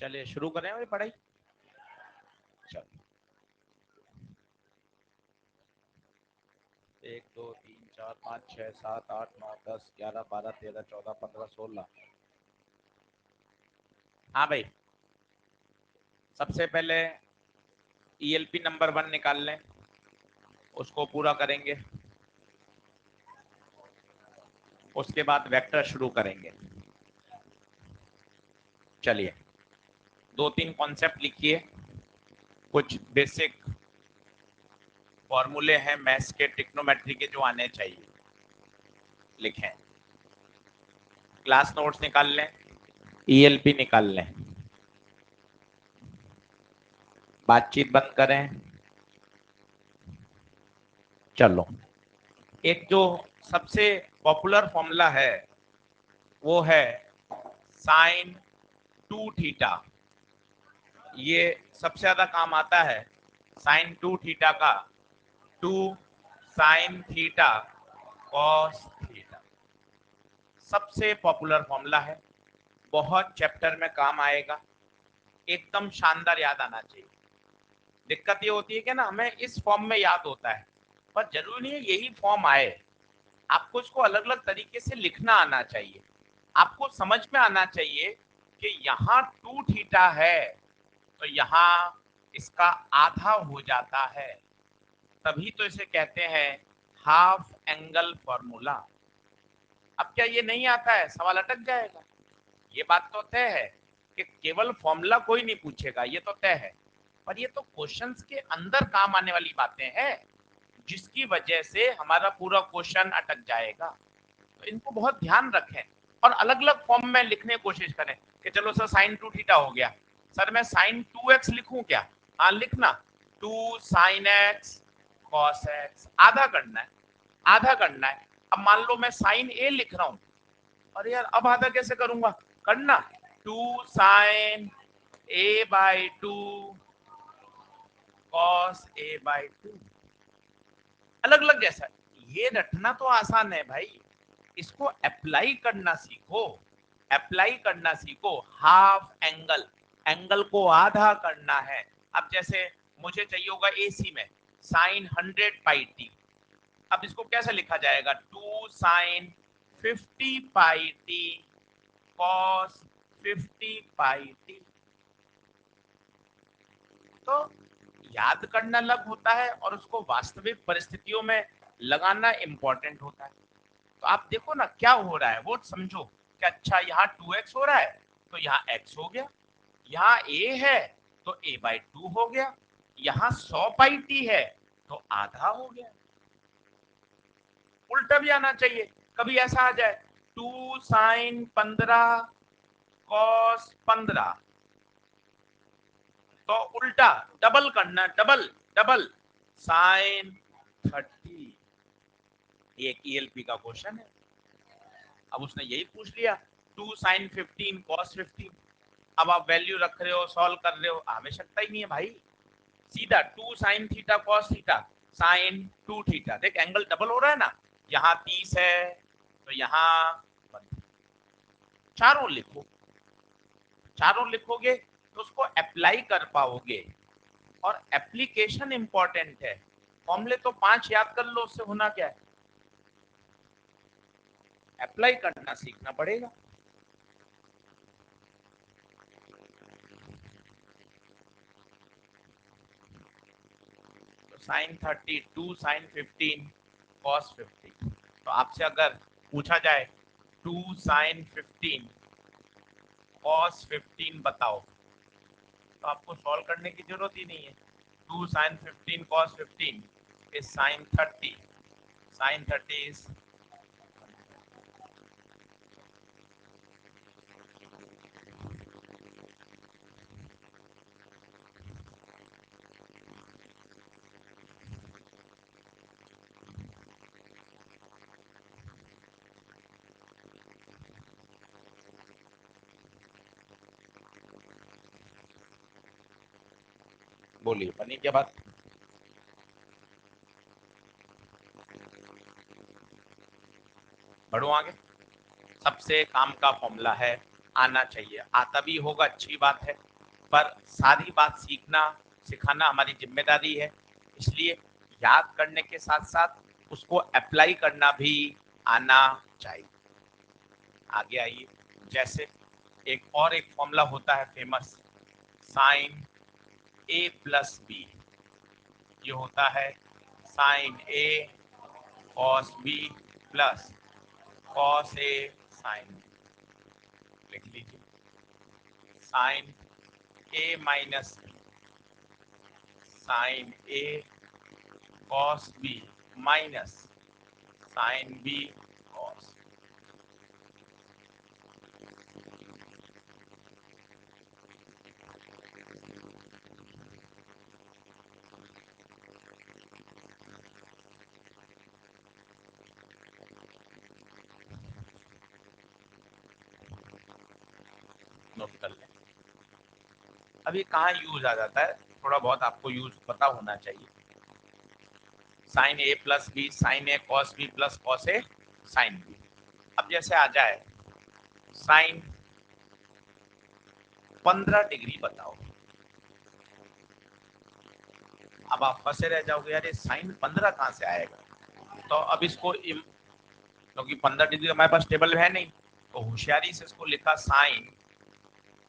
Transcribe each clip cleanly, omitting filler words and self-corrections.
चलिए शुरू करें भाई पढ़ाई। चलो 1 2 3 4 5 6 7 8 9 10 11 12 13 14 15 16। हाँ भाई, सबसे पहले ईएलपी नंबर 1 निकाल लें, उसको पूरा करेंगे। उसके बाद वेक्टर शुरू करेंगे। चलिए 2-3 कॉन्सेप्ट लिखिए, कुछ बेसिक फॉर्मूले हैं मैथ्स के ट्रिग्नोमेट्री के जो आने चाहिए, लिखें। क्लास नोट्स निकाल लें, ईएलपी निकाल लें, बातचीत बंद करें। चलो, एक जो सबसे पॉपुलर फॉर्मूला है वो है साइन 2 थीटा। ये सबसे ज्यादा काम आता है साइन 2 थीटा का, 2 साइन थीटा कॉस थीटा। सबसे पॉपुलर फॉर्मूला है, बहुत चैप्टर में काम आएगा, एकदम शानदार याद आना चाहिए। दिक्कत ये होती है कि ना हमें इस फॉर्म में याद होता है, पर जरूरी नहीं है यही फॉर्म आए। आपको इसको अलग अलग तरीके से लिखना आना चाहिए। आपको समझ में आना चाहिए कि यहाँ 2 थीटा है तो यहाँ इसका आधा हो जाता है, तभी तो इसे कहते हैं हाफ एंगल फॉर्मूला। अब क्या ये नहीं आता है, सवाल अटक जाएगा। ये बात तो तय है कि केवल फॉर्मूला कोई नहीं पूछेगा, ये तो तय है, पर ये तो क्वेश्चंस के अंदर काम आने वाली बातें हैं जिसकी वजह से हमारा पूरा क्वेश्चन अटक जाएगा। तो इनको बहुत ध्यान रखें और अलग अलग फॉर्म में लिखने की कोशिश करें कि चलो सर साइन 2 थीटा हो गया, सर मैं साइन 2x लिखूं क्या? हाँ लिखना, 2 साइन x कॉस x। आधा करना है, आधा करना है। अब मान लो मैं साइन a लिख रहा हूं, अरे यार अब आधा कैसे करूंगा? करना 2 साइन a/2 कॉस a/2। अलग अलग जैसा, ये रटना तो आसान है भाई, इसको अप्लाई करना सीखो। अप्लाई करना सीखो। हाफ एंगल, एंगल को आधा करना है। अब जैसे मुझे चाहिए होगा एसी में साइन 100 पाई टी, अब इसको कैसे लिखा जाएगा? 2 sign 50 pi T cos 50 pi T. तो याद करना अलग होता है और उसको वास्तविक परिस्थितियों में लगाना इंपॉर्टेंट होता है। तो आप देखो ना क्या हो रहा है वो समझो कि अच्छा यहाँ 2x हो रहा है तो यहाँ x हो गया, यहाँ a है तो a/2 हो गया, यहाँ 100 पाई t है तो आधा हो गया। उल्टा भी आना चाहिए, कभी ऐसा आ जाए 2 साइन 15 कॉस 15, तो उल्टा डबल करना, डबल डबल साइन 30। एक ईएलपी का क्वेश्चन है। अब उसने यही पूछ लिया 2 साइन 15 कॉस 15। अब आप वैल्यू रख रहे हो, सॉल्व कर रहे हो, आवश्यकता ही नहीं है भाई। सीधा 2 sine theta cos theta sine 2 theta. देख एंगल डबल हो रहा है ना, यहाँ 30 है तो यहाँ चारों लिखो। चारों लिखोगे तो उसको अप्लाई कर पाओगे, और एप्लीकेशन इंपॉर्टेंट है। फॉर्मूले तो 5 याद कर लो, उससे होना क्या है? अप्लाई करना सीखना पड़ेगा। तो साइन 30 2 साइन 15 कॉस 15। तो आपसे अगर पूछा जाए 2 साइन 15 कॉस 15 बताओ, तो आपको सॉल्व करने की जरूरत ही नहीं है। 2 sine 15 cos 15 is sine 30, sine 30 is बोलिए बनी क्या बात? बढ़ो आगे। सबसे काम का फॉर्मूला है, आना चाहिए, आता भी होगा अच्छी बात है, पर सारी बात सीखना सिखाना हमारी जिम्मेदारी है, इसलिए याद करने के साथ साथ उसको अप्लाई करना भी आना चाहिए। आगे आइए, जैसे एक फॉर्मूला होता है famous, sine A plus B. ये होता है sine A cos B plus cos A sine B. लिख लीजिए, sine A minus B sine A cos B minus sine B cos. Note कर लें। अब ये कहाँ यूज आ जाता है, थोड़ा बहुत आपको यूज पता होना चाहिए। Sign A plus B sine A cos B plus cos A sine B. अब जैसे आ जाए साइन 15 डिग्री बताओ। अब आप फंसे रह जाओगे, यार ये साइन 15 कहाँ से आएगा। तो अब इसको क्योंकि 15 डिग्री हमारे पास टेबल है नहीं, तो होशियारी से इसको लिखा साइन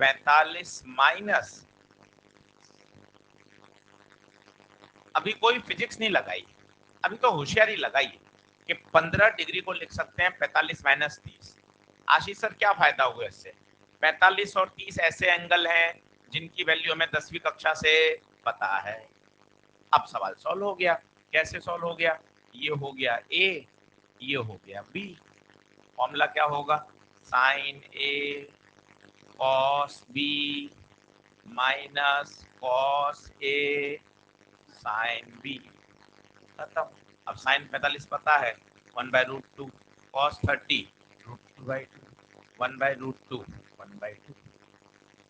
45 माइनस, अभी कोई फिजिक्स नहीं लगाई, अभी तो होशियारी लगाई कि 15 डिग्री को लिख सकते हैं 45 माइनस 30। आशीष सर क्या फायदा हुआ इससे, 45 और 30 ऐसे एंगल हैं जिनकी वैल्यू हमें 10वीं कक्षा से पता है। अब सवाल सॉल्व हो गया। कैसे सॉल्व हो गया, ये हो गया ए, ये हो गया बी। फॉर्मूला क्या होगा, sign A cos B minus cos A sine B, खत्म। अब साइन 45 पता है, 1/√2 कॉस 30 √2/2 1/√2 1/2,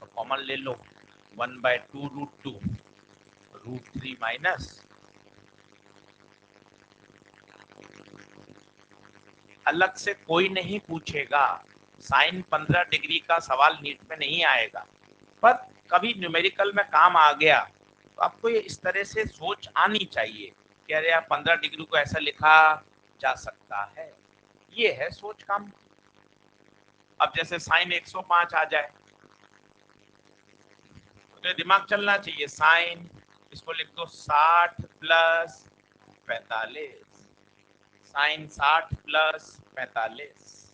तो कॉमन ले लो 1/2√2 √3 माइनस, अलग से कोई नहीं पूछेगा, साइन 15 डिग्री का सवाल नीट में नहीं आएगा, पर कभी न्यूमेरिकल में काम आ गया तो आपको ये इस तरह से सोच आनी चाहिए कि अरे यार 15 डिग्री को ऐसा लिखा जा सकता है, ये है सोच काम। अब जैसे साइन 105 आ जाए तो दिमाग चलना चाहिए, साइन इसको लिख दो 60 प्लस 45, साइन 60 प्लस 45।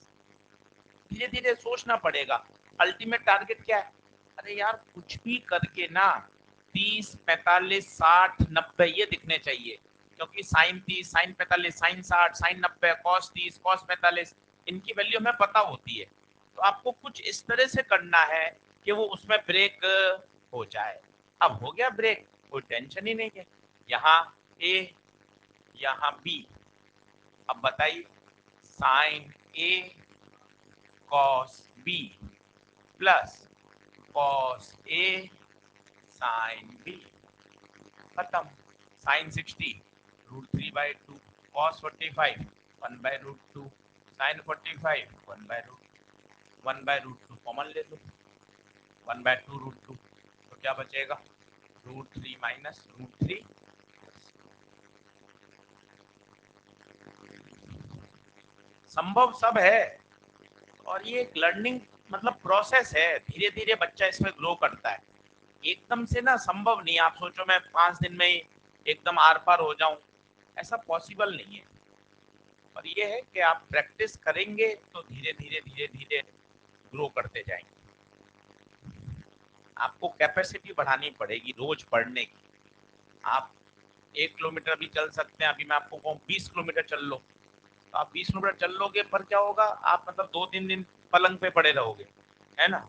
धीरे धीरे सोचना पड़ेगा, अल्टीमेट टारगेट क्या है, अरे यार कुछ भी करके ना 30 45 60 90 ये दिखने चाहिए, क्योंकि sine 30 sine 45 sine 60 sine 90 cos 30 cos 45 इनकी वैल्यू हमें पता होती है, तो आपको कुछ इस तरह से करना है कि वो उसमें ब्रेक हो जाए। अब हो गया ब्रेक, कोई टेंशन ही नहीं है, यहाँ ए यहाँ बी। अब बताइए sign A cos B plus cos A sine B, खत्म। साइन 60 √3/2 कॉस 45 1/√2 साइन 45 1/√2 कॉमन ले लो 1/2√2, तो क्या बचेगा √3 माइनस √3। संभव सब है, और ये एक लर्निंग मतलब प्रोसेस है, धीरे धीरे बच्चा इसमें ग्रो करता है, एकदम से ना संभव नहीं। आप सोचो मैं 5 दिन में ही एकदम आर पार हो जाऊं, ऐसा पॉसिबल नहीं है, पर ये है कि आप प्रैक्टिस करेंगे तो धीरे धीरे धीरे धीरे ग्रो करते जाएंगे। आपको कैपेसिटी बढ़ानी पड़ेगी रोज पढ़ने की। आप 1 किलोमीटर भी चल सकते हैं, अभी मैं आपको कहूँ 20 किलोमीटर चल लो, तो आप 20 किलोमीटर चल लोगे, पर क्या होगा आप मतलब 2-3 दिन पलंग पे पड़े रहोगे, है ना।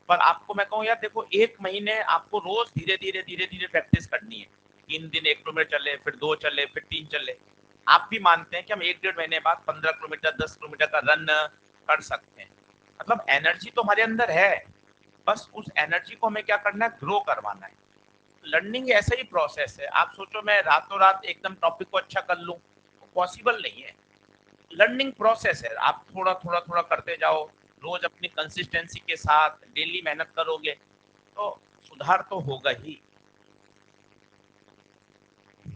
पर आपको मैं कहूँ यार देखो 1 महीने आपको रोज धीरे धीरे धीरे धीरे प्रैक्टिस करनी है, 3 दिन 1 किलोमीटर चले, फिर 2 चले, फिर 3 चले। आप भी मानते हैं कि हम 1-1.5 महीने बाद 15 किलोमीटर 10 किलोमीटर का रन कर सकते हैं, मतलब एनर्जी तो हमारे अंदर है, बस उस एनर्जी को हमें क्या करना है, ग्रो करवाना है। लर्निंग ऐसा ही प्रोसेस है, आप सोचो मैं रातों रात एकदम टॉपिक को अच्छा कर लूं, पॉसिबल नहीं है। लर्निंग प्रोसेस है, आप थोड़ा थोड़ा थोड़ा करते जाओ, रोज अपनी कंसिस्टेंसी के साथ डेली मेहनत करोगे तो सुधार तो होगा ही।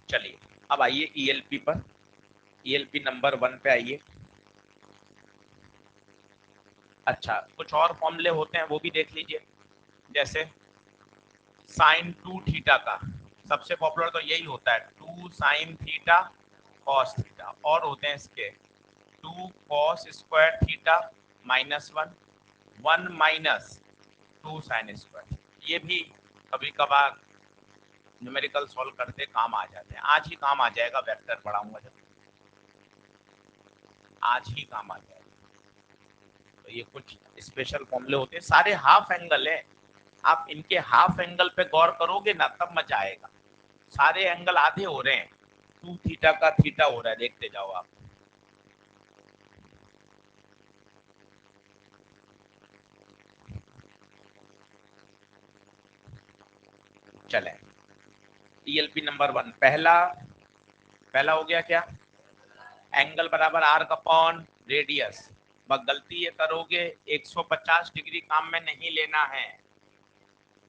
चलिए अब आइए ईएलपी पर, ईएलपी नंबर 1 पे आइए। अच्छा, कुछ और फॉर्मूले होते हैं वो भी देख लीजिए, जैसे साइन 2 थीटा का सबसे पॉपुलर तो यही होता है, 2 साइन थीटा कॉस थीटा, और होते हैं इसके 2 cos square theta minus 1, 1 minus 2 sine square. ये भी कभी कभार न्यूमेरिकल सॉल्व करते काम आ जाते हैं। आज ही काम आ जाएगा, वेक्टर पढ़ाऊंगा जब, आज ही काम आ जाएगा। तो ये कुछ स्पेशल फॉर्मूले होते हैं, सारे हाफ एंगल है। आप इनके हाफ एंगल पे गौर करोगे ना तब मजा आएगा। सारे एंगल आधे हो रहे हैं, 2 थीटा का थीटा हो रहा है, देखते जाओ आप। चले ईएलपी नंबर 1, पहला हो गया क्या, एंगल बराबर आर्क अपॉन रेडियस। बस गलती ये करोगे 150 डिग्री काम में नहीं लेना है,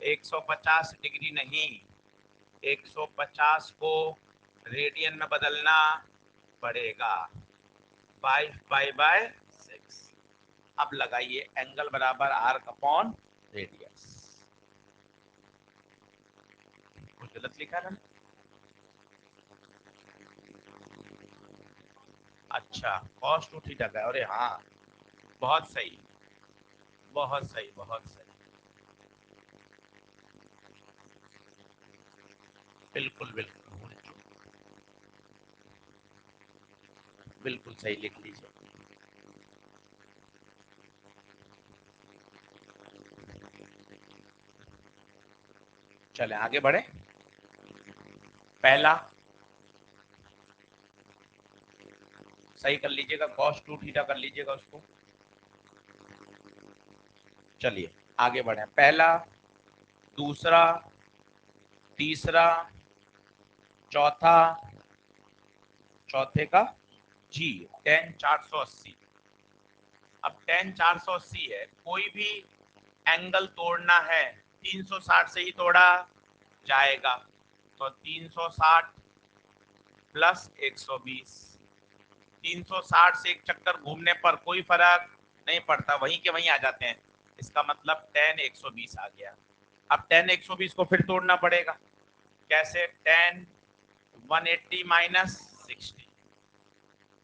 150 डिग्री नहीं, 150 को रेडियन में बदलना पड़ेगा, 5 पाई बाय 6। अब लगाइए एंगल बराबर आर्क अपॉन रेडियस। कुछ गलत लिखा ना, अच्छा cos 2 थीटा का, अरे हाँ बहुत सही, बहुत सही, बहुत सही, बिल्कुल बिल्कुल बिल्कुल सही लिख लीजिए। चले आगे बढ़े, पहला सही कर लीजिएगा, cos 2 थीटा कर लीजिएगा उसको। चलिए आगे बढ़े, पहला, दूसरा, तीसरा, चौथा, चौथे का जी tan 480। अब tan 480 है, कोई भी एंगल तोड़ना है 360 से ही तोड़ा जाएगा, तो 360 प्लस 120, 360 से एक चक्कर घूमने पर कोई फर्क नहीं पड़ता, वहीं के वहीं आ जाते हैं। इसका मतलब tan 120 आ गया। अब tan 120 को फिर तोड़ना पड़ेगा, कैसे, tan 180 माइनस 60।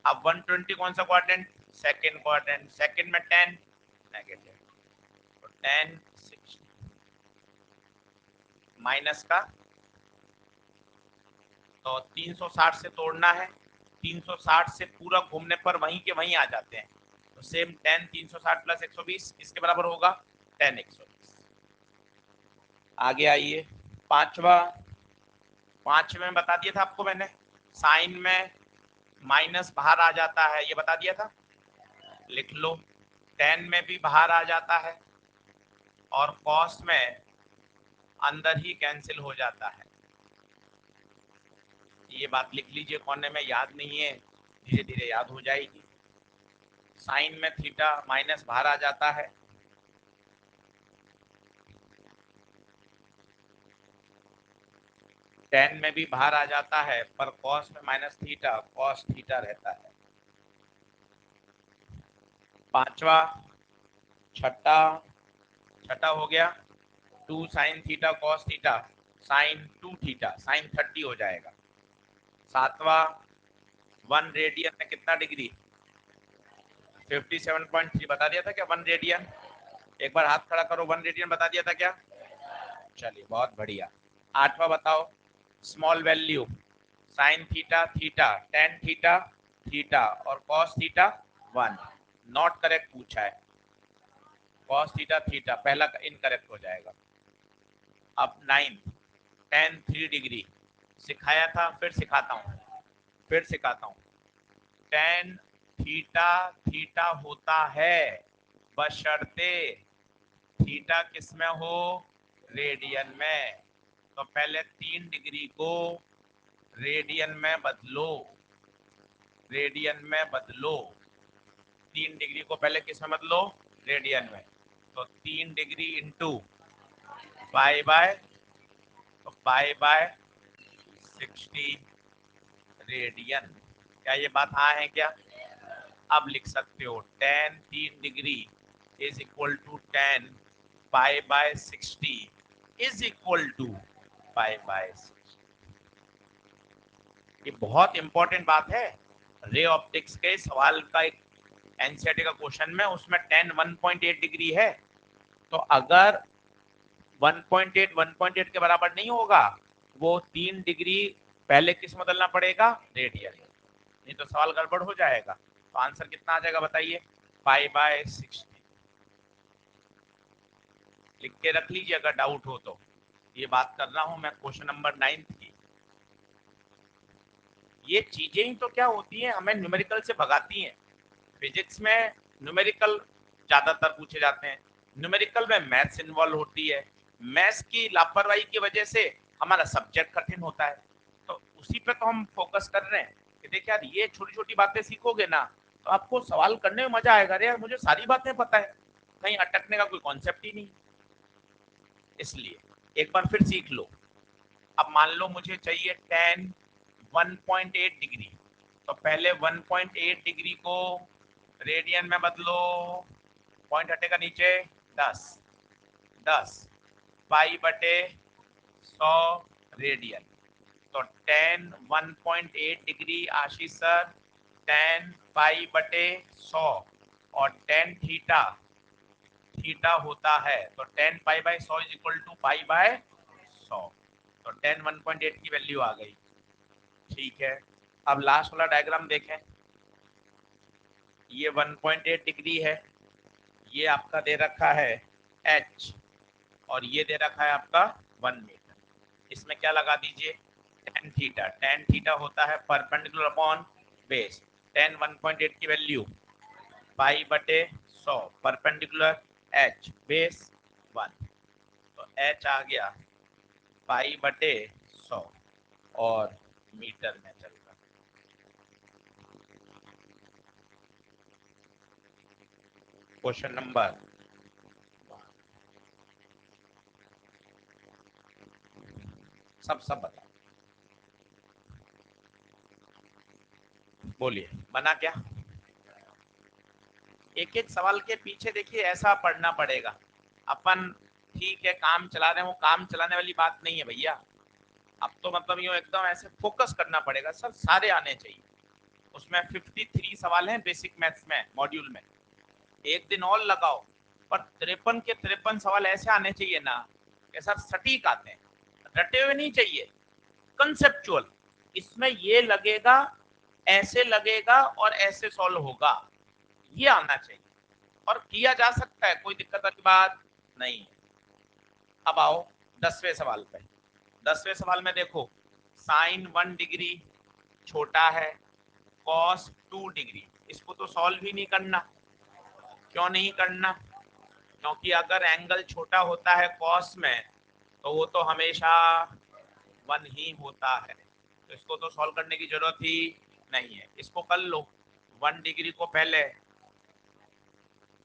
अब 120 कौन सा क्वाड्रेंट, सेकेंड क्वाड्रेंट, सेकेंड में 10 नेगेटिव, तो tan 60 माइनस का, तो 360 से तोड़ना है, 360 से पूरा घूमने पर वहीं के वहीं आ जाते हैं, तो सेम tan 360 प्लस 120 किसके बराबर होगा, tan 120। आगे आइए, पांचवा, पांचवे में बता दिया था आपको मैंने, साइन में माइनस बाहर आ जाता है, ये बता दिया था, लिख लो। tan में भी बाहर आ जाता है, और cos में अंदर ही कैंसिल हो जाता है। ये बात लिख लीजिए कोने में, याद नहीं है धीरे धीरे याद हो जाएगी। साइन में थीटा माइनस बाहर आ जाता है, tan में भी बाहर आ जाता है, पर cos में माइनस थीटा cos थीटा रहता है। पांचवा, छठा, छठा हो गया 2 sine theta cos theta sine 2 theta sine 30 हो जाएगा। सातवां, 1 रेडियन में कितना डिग्री, 57.3 बता दिया था क्या 1 रेडियन, एक बार हाथ खड़ा करो, 1 रेडियन बता दिया था क्या, चलिए बहुत बढ़िया। आठवां बताओ, small value, sine theta theta tan theta theta और cos थीटा 1, नॉट करेक्ट पूछा है, cos थीटा थीटा पहला इनकरेक्ट हो जाएगा। अब 9 tan 3 डिग्री सिखाया था, फिर सिखाता हूँ, फिर सिखाता हूँ, tan थीटा थीटा होता है बशर्ते थीटा किस में हो, रेडियन में, तो पहले 3 डिग्री को रेडियन में बदलो, रेडियन में बदलो, 3 डिग्री को पहले किस में बदलो, रेडियन में, तो 3 डिग्री इंटू पाई बाय, तो पाई बाय 60 रेडियन। क्या ये बात हाँ है क्या? अब लिख सकते हो tan 3 degree is equal to tan pi by 60 is equal to pi by 60। ये बहुत इंपॉर्टेंट बात है। रे ऑप्टिक्स के सवाल का एक एनसीईआरटी का क्वेश्चन में उसमें tan 1.8 डिग्री है, तो अगर 1.8 के बराबर नहीं होगा, वो 3 डिग्री पहले किस में बदलना पड़ेगा? रेडियन, नहीं तो सवाल गड़बड़ हो जाएगा। तो आंसर कितना आ जाएगा बताइए? पाई बाय 60। लिख के रख लीजिए अगर डाउट हो तो। ये बात कर रहा हूं मैं क्वेश्चन नंबर 9 की। ये चीजें ही तो क्या होती हैं, हमें न्यूमेरिकल से भगाती हैं। फिजिक्स में न्यूमेरिकल ज्यादातर पूछे जाते हैं, न्यूमेरिकल में मैथ्स इन्वॉल्व होती है, मैथ्स की लापरवाही की वजह से हमारा सब्जेक्ट कठिन होता है। तो उसी पे तो हम फोकस कर रहे हैं कि देखिए यार, ये छोटी छोटी बातें सीखोगे ना तो आपको सवाल करने में मजा आएगा। अरे यार, मुझे सारी बातें पता है, कहीं अटकने का कोई कॉन्सेप्ट ही नहीं। इसलिए एक बार फिर सीख लो। अब मान लो मुझे चाहिए tan 1.8 डिग्री, तो पहले 1.8 डिग्री को रेडियन में बदलो, पॉइंट हटेगा नीचे, 10 10 पाई बटे 100 रेडियन। तो tan 1.8 डिग्री आशीष सर tan पाई बटे 100, और tan थीटा, थीटा होता है तो tan pi by 100 is equal to pi by 100। तो tan 1.8 की वैल्यू आ गई। ठीक है, अब लास्ट वाला डायग्राम देखें। ये 1.8 डिग्री है, ये आपका दे रखा है h, और ये दे रखा है आपका 1 मीटर। इसमें क्या लगा दीजिए? tan थीटा, tan थीटा होता है परपेंडिकुलर अपॉन बेस। tan 1.8 की वैल्यू पाई बटे 100 परपेंडिकुलर h बेस 1, तो h आ गया पाई बटे 100 और मीटर में चल रहा। क्वेश्चन नंबर सब बताओ, बोलिए बना क्या? एक एक सवाल के पीछे देखिए ऐसा पढ़ना पड़ेगा। अपन ठीक है काम चला रहे हैं, वो काम चलाने वाली बात नहीं है भैया। अब तो मतलब यूं एकदम ऐसे फोकस करना पड़ेगा, सर सारे आने चाहिए। उसमें 53 सवाल हैं बेसिक मैथ्स में मॉड्यूल में, एक दिन और लगाओ, पर 53 के 53 सवाल ऐसे आने चाहिए ना कि सर सटीक आते हैं, रटे हुए नहीं चाहिए, कंसेप्चुअल। इसमें ये लगेगा, ऐसे लगेगा और ऐसे सॉल्व होगा, ये आना चाहिए। और किया जा सकता है, कोई दिक्कत वाली बात नहीं है। अब आओ 10वें सवाल पे। 10वें सवाल में देखो, साइन 1 डिग्री छोटा है कॉस 2 डिग्री, इसको तो सॉल्व ही नहीं करना। क्यों नहीं करना? क्योंकि अगर एंगल छोटा होता है कॉस में तो वो तो हमेशा 1 ही होता है, तो इसको तो सॉल्व करने की जरूरत ही नहीं है। इसको कर लो, 1 डिग्री को पहले,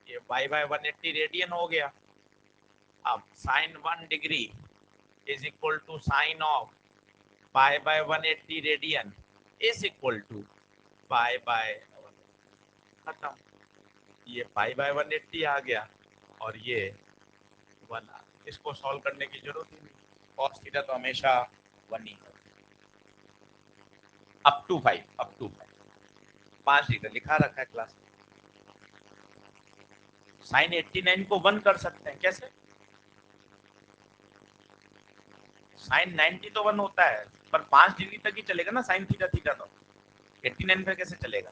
ये पाई बाय 180 रेडियन हो गया। अब sine 1 degree is equal to sine of pi by 180 radian is equal to pi by, खत्म। ये पाई बाय 180 आ गया और ये 1 आ गया। इसको सॉल्व करने की जरूरत ही नहीं, कॉस थीटा तो हमेशा 1 ही है। अप टू 5 डिग्री लिखा रखा है क्लास में। साइन 89 को 1 कर सकते हैं कैसे? साइन 90 तो 1 होता है, पर 5 डिग्री तक ही चलेगा ना साइन थीटा, थीटा तो 89 पे कैसे चलेगा?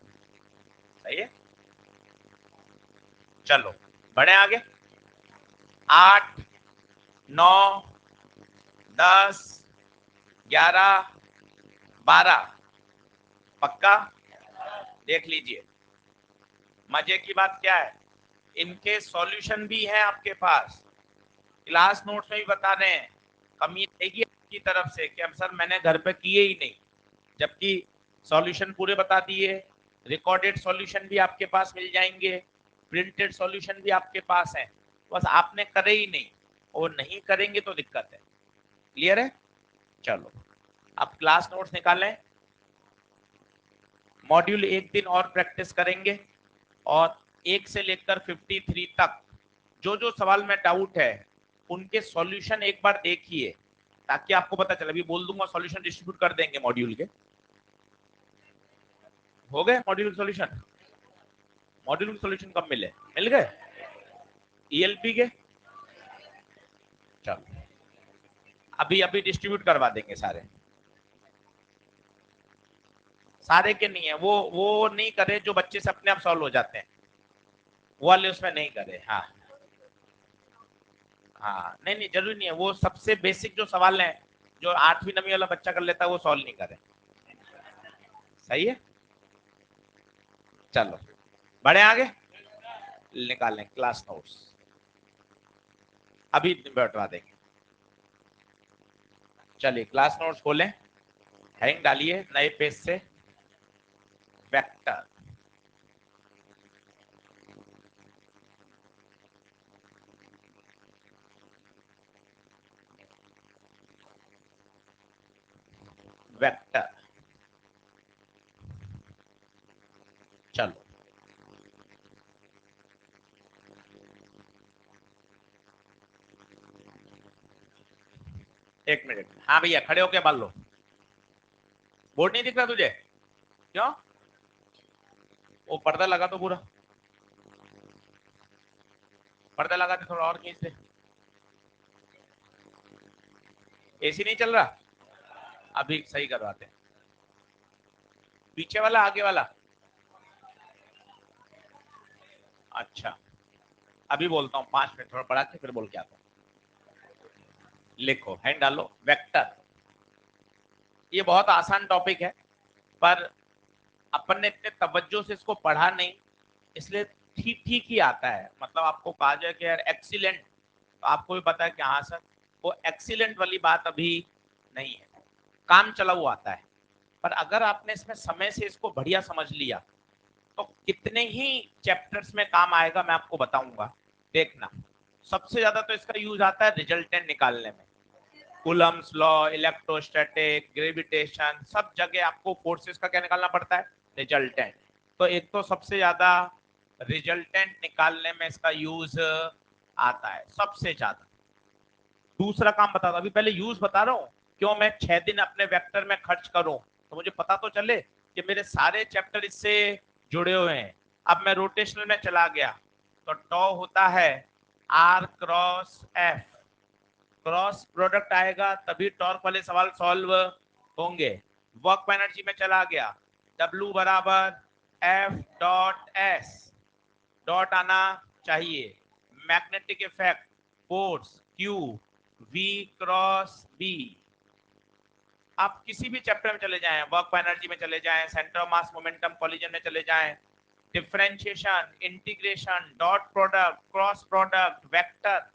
सही है, चलो बढ़े आगे। 8 9 10 11 12, पक्का? देख लीजिए, मजे की बात क्या है, इनके सॉल्यूशन भी है आपके पास, क्लास नोट्स में भी बता रहे हैं। कमी रहेगी आपकी तरफ से कि अब सर मैंने घर पे किए ही नहीं, जबकि सॉल्यूशन पूरे बता दिए, रिकॉर्डेड सॉल्यूशन भी आपके पास मिल जाएंगे, प्रिंटेड सॉल्यूशन भी आपके पास है, बस आपने करे ही नहीं। वो नहीं करेंगे तो दिक्कत है। क्लियर है? चलो अब क्लास नोट्स निकालें। मॉड्यूल एक दिन और प्रैक्टिस करेंगे और 1 से लेकर 53 तक जो जो सवाल में डाउट है उनके सॉल्यूशन एक बार देखिए, ताकि आपको पता चले। अभी बोल दूंगा सॉल्यूशन डिस्ट्रीब्यूट कर देंगे मॉड्यूल के। हो गए मॉड्यूल सॉल्यूशन? मॉड्यूल सॉल्यूशन कब मिले? मिल गए ईएलपी के। चलो अभी अभी डिस्ट्रीब्यूट करवा देंगे सारे। सारे के नहीं है, वो नहीं करे जो बच्चे से अपने आप सॉल्व हो जाते हैं, वो वाले उसमें नहीं करे। हाँ हाँ, नहीं नहीं जरूरी नहीं है, वो सबसे बेसिक जो सवाल है जो 8वीं 9वीं वाला बच्चा कर लेता है वो सॉल्व नहीं करे। सही है? चलो बढ़े आगे, निकालें क्लास नोट्स। अभी बैठवा देंगे। चलिए क्लास नोट्स खोलें, हेडिंग डालिए नए पेज से, वेक्टर। वेक्टर चलो एक मिनट। हाँ भैया खड़े होके बाल लो। बोर्ड नहीं दिख रहा तुझे? क्यों? वो पर्दा लगा तो पूरा, पर्दा लगा दे, थोड़ा और खींच दे। एसी नहीं चल रहा? अभी सही करवाते हैं। पीछे वाला आगे वाला? अच्छा अभी बोलता हूँ, 5 मिनट थोड़ा पढ़ा के फिर बोल के आता हूँ। लिखो, हैंड डालो, वेक्टर। ये बहुत आसान टॉपिक है, पर अपन ने इतने तवज्जो से इसको पढ़ा नहीं, इसलिए ठीक ठीक ही आता है। मतलब आपको कहा जाए कि यार एक्सीलेंट, तो आपको भी पता है कि हाँ सर, वो एक्सीलेंट वाली बात अभी नहीं है, काम चला हुआ आता है। पर अगर आपने इसमें समय से इसको बढ़िया समझ लिया तो कितने ही चैप्टर्स में काम आएगा मैं आपको बताऊंगा। देखना, सबसे ज्यादा तो इसका यूज आता है रिजल्टेंट निकालने में। कूलम्स लॉ, इलेक्ट्रोस्टैटिक, ग्रेविटेशन, सब जगह आपको फोर्सेस का क्या निकालना पड़ता है? रिजल्टेंट। तो एक तो सबसे ज्यादा रिजल्टेंट निकालने में इसका यूज आता है सबसे ज्यादा। दूसरा काम बता दो, अभी पहले यूज बता रहा हूँ, क्यों मैं 6 दिन अपने वेक्टर में खर्च करूं, तो मुझे पता तो चले कि मेरे सारे चैप्टर इससे जुड़े हुए हैं। अब मैं रोटेशनल में चला गया तो टॉ होता है R cross F, cross product आएगा तभी टॉर्क वाले सवाल सॉल्व होंगे। वर्क एनर्जी में चला गया, W बराबर F डॉट S, डॉट आना चाहिए। Magnetic effect, force Q, V cross B। आप किसी भी चैप्टर में चले जाएं, वर्क एनर्जी में चले जाएं, centre of mass momentum collision में चले जाएं, differentiation, integration, dot product, cross product, vector,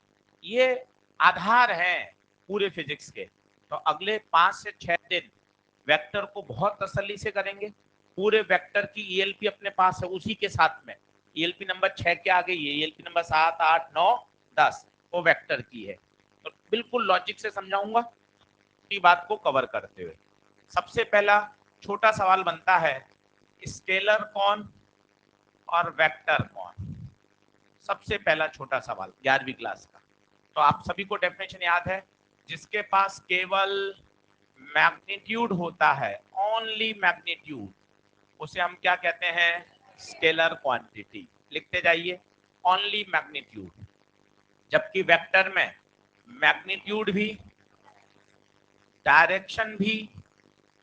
ये आधार हैं पूरे फिजिक्स के। तो अगले 5 से 6 दिन वेक्टर को बहुत तसल्ली से करेंगे। पूरे वेक्टर की ईएलपी अपने पास है, उसी के साथ में ईएलपी नंबर 6 के आगे ये ईएलपी नंबर 7, 8, 9, 10 वो वेक्टर की है। तो बिल्कुल लॉजिक से समझाऊंगा की बात को कवर करते हुए। सबसे पहला छोटा सवाल बनता है, स्केलर कौन और वेक्टर कौन? सबसे पहला छोटा सवाल 11वीं क्लास का। तो आप सभी को डेफिनेशन याद है, जिसके पास केवल मैग्नीट्यूड होता है, ओनली मैग्नीट्यूड, उसे हम क्या कहते हैं? Scalar quantity. लिखते जाइए, ओनली मैग्नीट्यूड। जबकि वेक्टर में मैग्नीट्यूड भी, डायरेक्शन भी,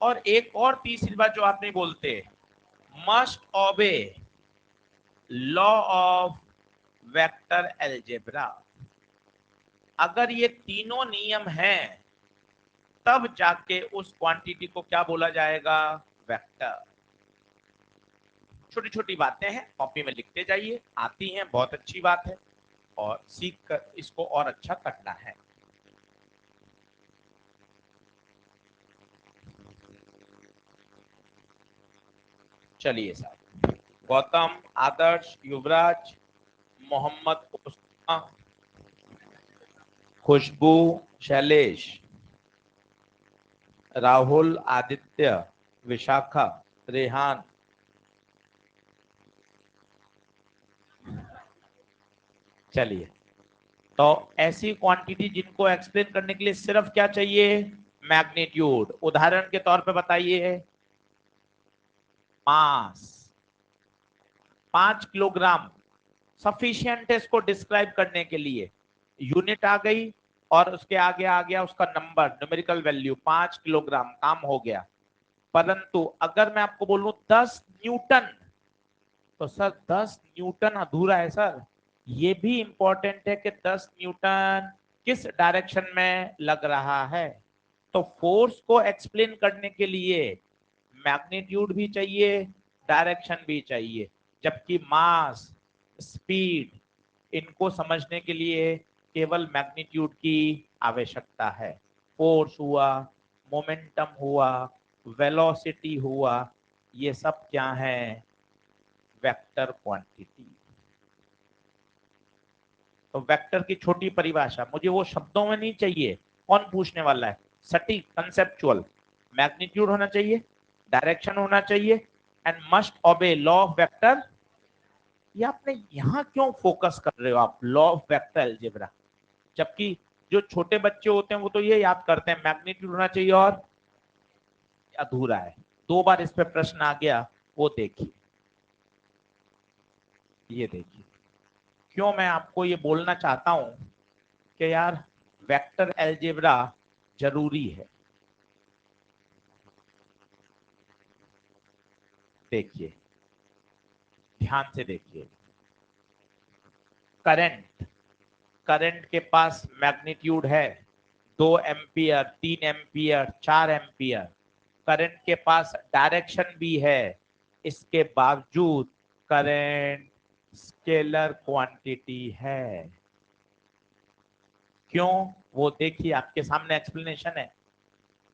और एक और तीसरी बात जो आप नहीं बोलते, मस्ट ओबे लॉ ऑफ वेक्टर अलजेब्रा। अगर ये तीनों नियम हैं तब जाके उस क्वांटिटी को क्या बोला जाएगा? वेक्टर। छोटी छोटी बातें हैं, कॉपी में लिखते जाइए, आती हैं बहुत अच्छी बात है, और सीख कर इसको और अच्छा करना है। चलिए साहब, गौतम, आदर्श, युवराज, मोहम्मद, उस्मा, खुशबू, शैलेश, राहुल, आदित्य, विशाखा, रेहान, चलिए। तो ऐसी क्वांटिटी जिनको एक्सप्लेन करने के लिए सिर्फ क्या चाहिए, मैग्नीट्यूड। उदाहरण के तौर पे बताइए, मास 5 किलोग्राम सफिशिएंट है इसको डिस्क्राइब करने के लिए। यूनिट आ गई और उसके आगे आ गया उसका नंबर, न्यूमेरिकल वैल्यू 5 किलोग्राम, काम हो गया। परंतु अगर मैं आपको बोलूं 10 न्यूटन, तो सर 10 न्यूटन अधूरा है सर। ये भी इंपॉर्टेंट है कि 10 न्यूटन किस डायरेक्शन में लग रहा है। तो फोर्स को एक्सप्लेन करने के लिए मैग्नीट्यूड भी चाहिए, डायरेक्शन भी चाहिए, जबकि मास, स्पीड, इनको समझने के लिए केवल मैग्नीट्यूड की आवश्यकता है। फोर्स हुआ, मोमेंटम हुआ, वेलोसिटी हुआ, ये सब क्या है, वेक्टर क्वांटिटी। तो वेक्टर की छोटी परिभाषा मुझे वो शब्दों में नहीं चाहिए, कौन पूछने वाला है, सटीक, कंसेप्चुअल। मैग्नीट्यूड होना चाहिए, डायरेक्शन होना चाहिए, एंड मस्ट ओबे लॉ ऑफ वेक्टर। ये आपने यहां क्यों फोकस कर रहे हो आप, लॉ ऑफ वेक्टर अलजेब्रा, जबकि जो छोटे बच्चे होते हैं वो तो ये याद करते हैं मैग्नीट्यूड होना चाहिए और अधूरा है। 2 बार इस पे प्रश्न आ गया, वो देखिए, ये देखिए क्यों मैं आपको ये बोलना चाहता हूं कि यार वेक्टर अलजेब्रा जरूरी है। देखिए, ध्यान से देखिए, करंट, करंट के पास मैग्नीट्यूड है 2 एम्पियर, 3 एम्पियर, 4 एम्पियर। करंट के पास डायरेक्शन भी है, इसके बावजूद करंट स्केलर क्वांटिटी है। क्यों, वो देखिए, आपके सामने एक्सप्लेनेशन है।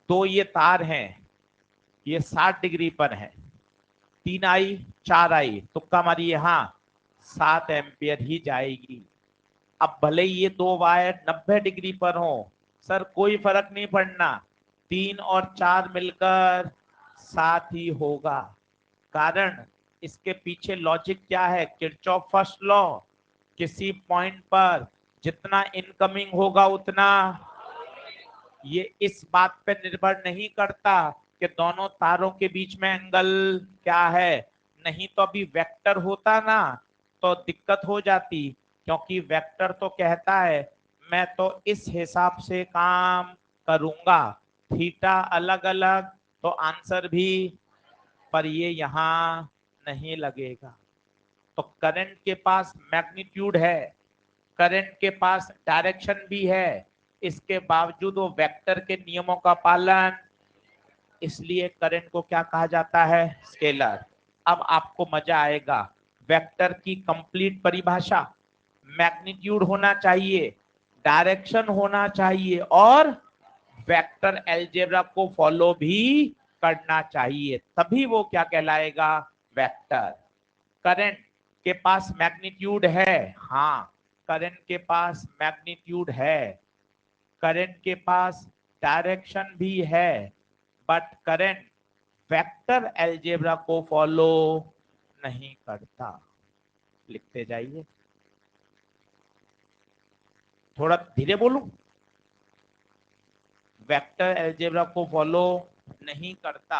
तो ये तार हैं, ये 60 डिग्री पर है, 3 आई 4 आई, तुक्का मारिए, हाँ 7 एम्पियर ही जाएगी। अब भले ही ये 2 वायर 90 डिग्री पर हो, सर कोई फर्क नहीं पड़ना, 3 और 4 मिलकर 7 ही होगा। कारण इसके पीछे लॉजिक क्या है, किरचॉफ फर्स्ट लॉ। किसी पॉइंट पर जितना इनकमिंग होगा उतना, ये इस बात पे निर्भर नहीं करता कि दोनों तारों के बीच में एंगल क्या है। नहीं तो अभी वेक्टर होता ना तो दिक्कत हो जाती, क्योंकि वेक्टर तो कहता है मैं तो इस हिसाब से काम करूंगा, थीटा अलग अलग तो आंसर भी, पर ये यहां नहीं लगेगा। तो करंट के पास मैग्नीट्यूड है, करंट के पास डायरेक्शन भी है, इसके बावजूद वो वेक्टर के नियमों का पालन, इसलिए करंट को क्या कहा जाता है, स्केलर। अब आपको मजा आएगा, वेक्टर की कंप्लीट परिभाषा, मैग्नीट्यूड होना चाहिए, डायरेक्शन होना चाहिए और वेक्टर अलजेब्रा को फॉलो भी करना चाहिए, तभी वो क्या कहलाएगा, वेक्टर। करंट के पास मैग्नीट्यूड है, हाँ करंट के पास मैग्नीट्यूड है, करंट के पास डायरेक्शन भी है, बट करंट वेक्टर अलजेब्रा को फॉलो नहीं करता। लिखते जाइए, थोड़ा धीरे बोलूं, वेक्टर अलजेब्रा को फॉलो नहीं करता,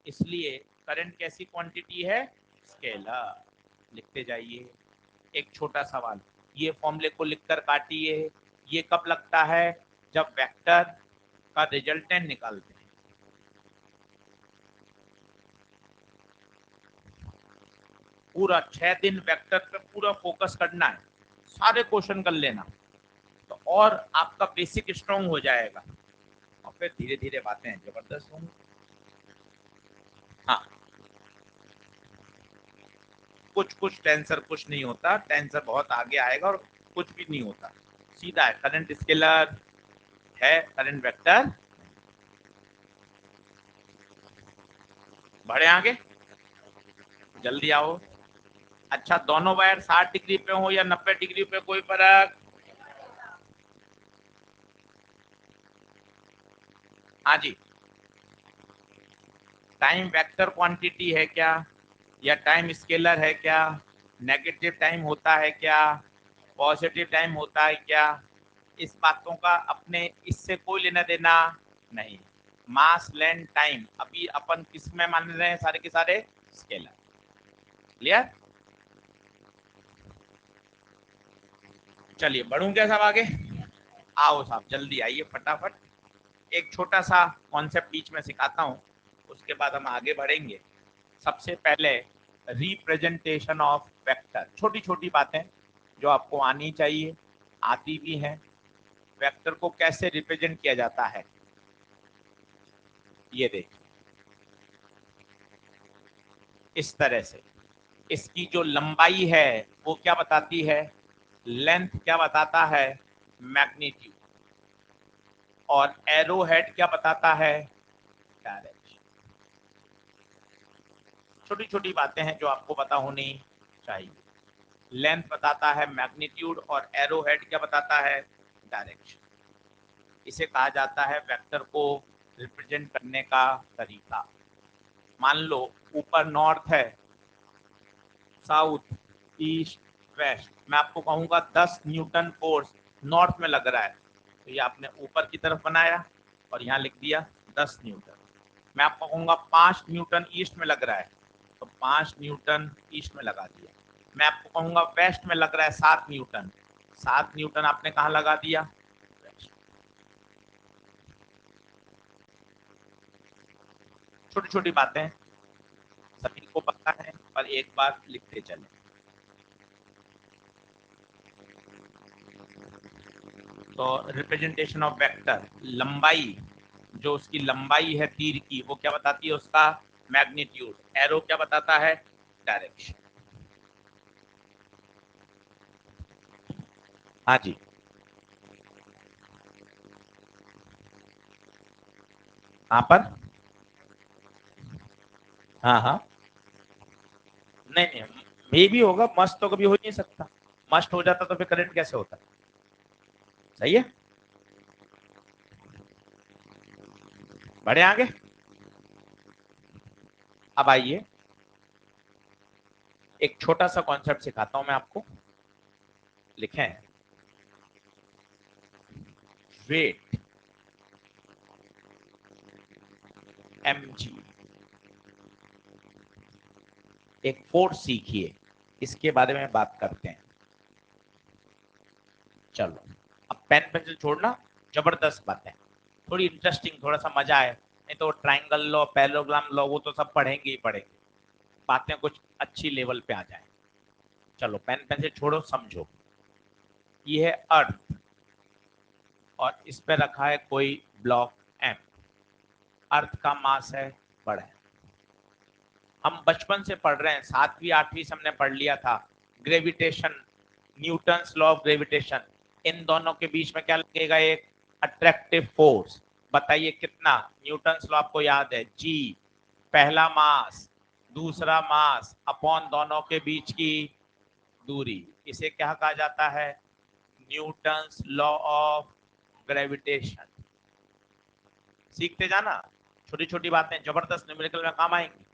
इसलिए करंट कैसी क्वांटिटी है, स्केलर। लिखते जाइए। एक छोटा सवाल, ये फॉर्मूले को लिखकर काटिए, ये कब लगता है, जब वेक्टर का रिजल्टेंट निकालते हैं। पूरा 6 दिन वेक्टर पे पूरा फोकस करना है, सारे क्वेश्चन कर लेना, तो और आपका बेसिक स्ट्रॉन्ग हो जाएगा, और फिर धीरे धीरे बातें जबरदस्त होंगी। हाँ, कुछ कुछ टेंसर कुछ नहीं होता, टेंसर बहुत आगे आएगा, और कुछ भी नहीं होता, सीधा है, करंट स्केलर है, करंट वेक्टर। बढ़े आगे, जल्दी आओ। अच्छा, दोनों वायर 60 डिग्री पे हो या 90 डिग्री पे, कोई फर्क, हाँ जी, टाइम वेक्टर क्वांटिटी है क्या, या टाइम स्केलर है क्या, नेगेटिव टाइम होता है क्या, पॉजिटिव टाइम होता है क्या, इस बातों का अपने इससे कोई लेना देना नहीं। मास लेंथ टाइम अभी अपन किस में मान रहे हैं, सारे के सारे स्केलर। क्लियर? चलिए बढ़ूं क्या साहब आगे? आओ साहब जल्दी आइए फटाफट। एक छोटा सा कॉन्सेप्ट बीच में सिखाता हूँ, उसके बाद हम आगे बढ़ेंगे। सबसे पहले रिप्रेजेंटेशन ऑफ वेक्टर, छोटी छोटी बातें जो आपको आनी चाहिए, आती भी हैं। वेक्टर को कैसे रिप्रेजेंट किया जाता है, ये देख, इस तरह से। इसकी जो लंबाई है वो क्या बताती है, लेंथ क्या बताता है, मैग्नीट्यूड। और एरो हेड क्या बताता है, डायरेक्शन। छोटी छोटी बातें हैं जो आपको पता होनी चाहिए। लेंथ बताता है मैग्नीट्यूड, और एरो हेड क्या बताता है, डायरेक्शन। इसे कहा जाता है वेक्टर को रिप्रेजेंट करने का तरीका। मान लो ऊपर नॉर्थ है, साउथ, ईस्ट, वेस्ट। मैं आपको कहूंगा 10 न्यूटन फोर्स नॉर्थ में लग रहा है, तो ये आपने ऊपर की तरफ बनाया और यहाँ लिख दिया 10 न्यूटन। मैं आपको कहूंगा 5 न्यूटन ईस्ट में लग रहा है, तो 5 न्यूटन ईस्ट में लगा दिया। मैं आपको कहूंगा वेस्ट में लग रहा है 7 न्यूटन, 7 न्यूटन आपने कहाँ लगा दिया, छोटी छोटी बातें सभी को पता है, पर एक बार लिखते चले। तो रिप्रेजेंटेशन ऑफ वेक्टर, लंबाई, जो उसकी लंबाई है तीर की, वो क्या बताती है, उसका मैग्नीट्यूड। एरो क्या बताता है, डायरेक्शन। हाँ जी, यहाँ पर, हाँ हाँ, नहीं नहीं, मे भी होगा, मस्ट तो कभी हो ही नहीं सकता। मस्ट हो जाता तो फिर करंट कैसे होता, सही है। बढ़े आगे, अब आइए एक छोटा सा कॉन्सेप्ट सिखाता हूं मैं आपको। लिखें, वेट mg, एक फोर्स सीखिए, इसके बारे में बात करते हैं। चलो, अब पेन पेंसिल छोड़ना, जबरदस्त बात है, थोड़ी इंटरेस्टिंग, थोड़ा सा मजा आए। नहीं तो ट्राइंगल लॉ, पैरेललोग्राम लॉ, वो तो सब पढ़ेंगे ही पढ़ेंगे, बातें कुछ अच्छी लेवल पे आ जाए। चलो पेन पेंसिल छोड़ो, समझो। ये है अर्थ, और इस पे रखा है कोई ब्लॉक एम। अर्थ का मास है बड़ा है। हम बचपन से पढ़ रहे हैं, 7वीं 8वीं से हमने पढ़ लिया था gravitation, Newton's law of gravitation. इन दोनों के बीच में क्या लगेगा, एक अट्रैक्टिव फोर्स। बताइए कितना, न्यूटन्स लॉ आपको याद है, जी पहला मास, दूसरा मास अपॉन दोनों के बीच की दूरी। इसे क्या कहा जाता है, न्यूटन्स लॉ ऑफ ग्रेविटेशन। सीखते जाना, छोटी छोटी बातें जबरदस्त न्यूमेरिकल में काम आएंगी।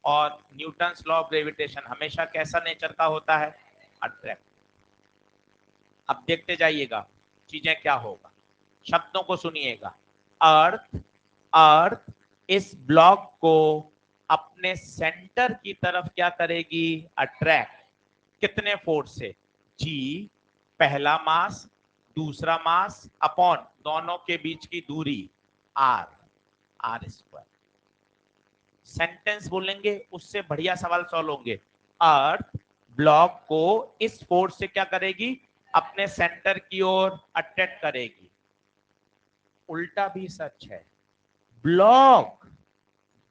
और न्यूटन्स लॉ ऑफ ग्रेविटेशन हमेशा कैसा नेचर का होता है, अट्रैक्ट। अब देखते जाइएगा चीजें क्या होगा, शब्दों को सुनिएगा। अर्थ, अर्थ इस ब्लॉक को अपने सेंटर की तरफ क्या करेगी, अट्रैक्ट। कितने फोर्स से, जी पहला मास, दूसरा मास अपॉन दोनों के बीच की दूरी, आर, आर स्क्वायर। सेंटेंस बोलेंगे उससे बढ़िया सवाल सॉल्व होंगे। अर्थ ब्लॉक को इस फोर्स से क्या करेगी, अपने सेंटर की ओर अट्रैक्ट करेगी। उल्टा भी सच है, ब्लॉक,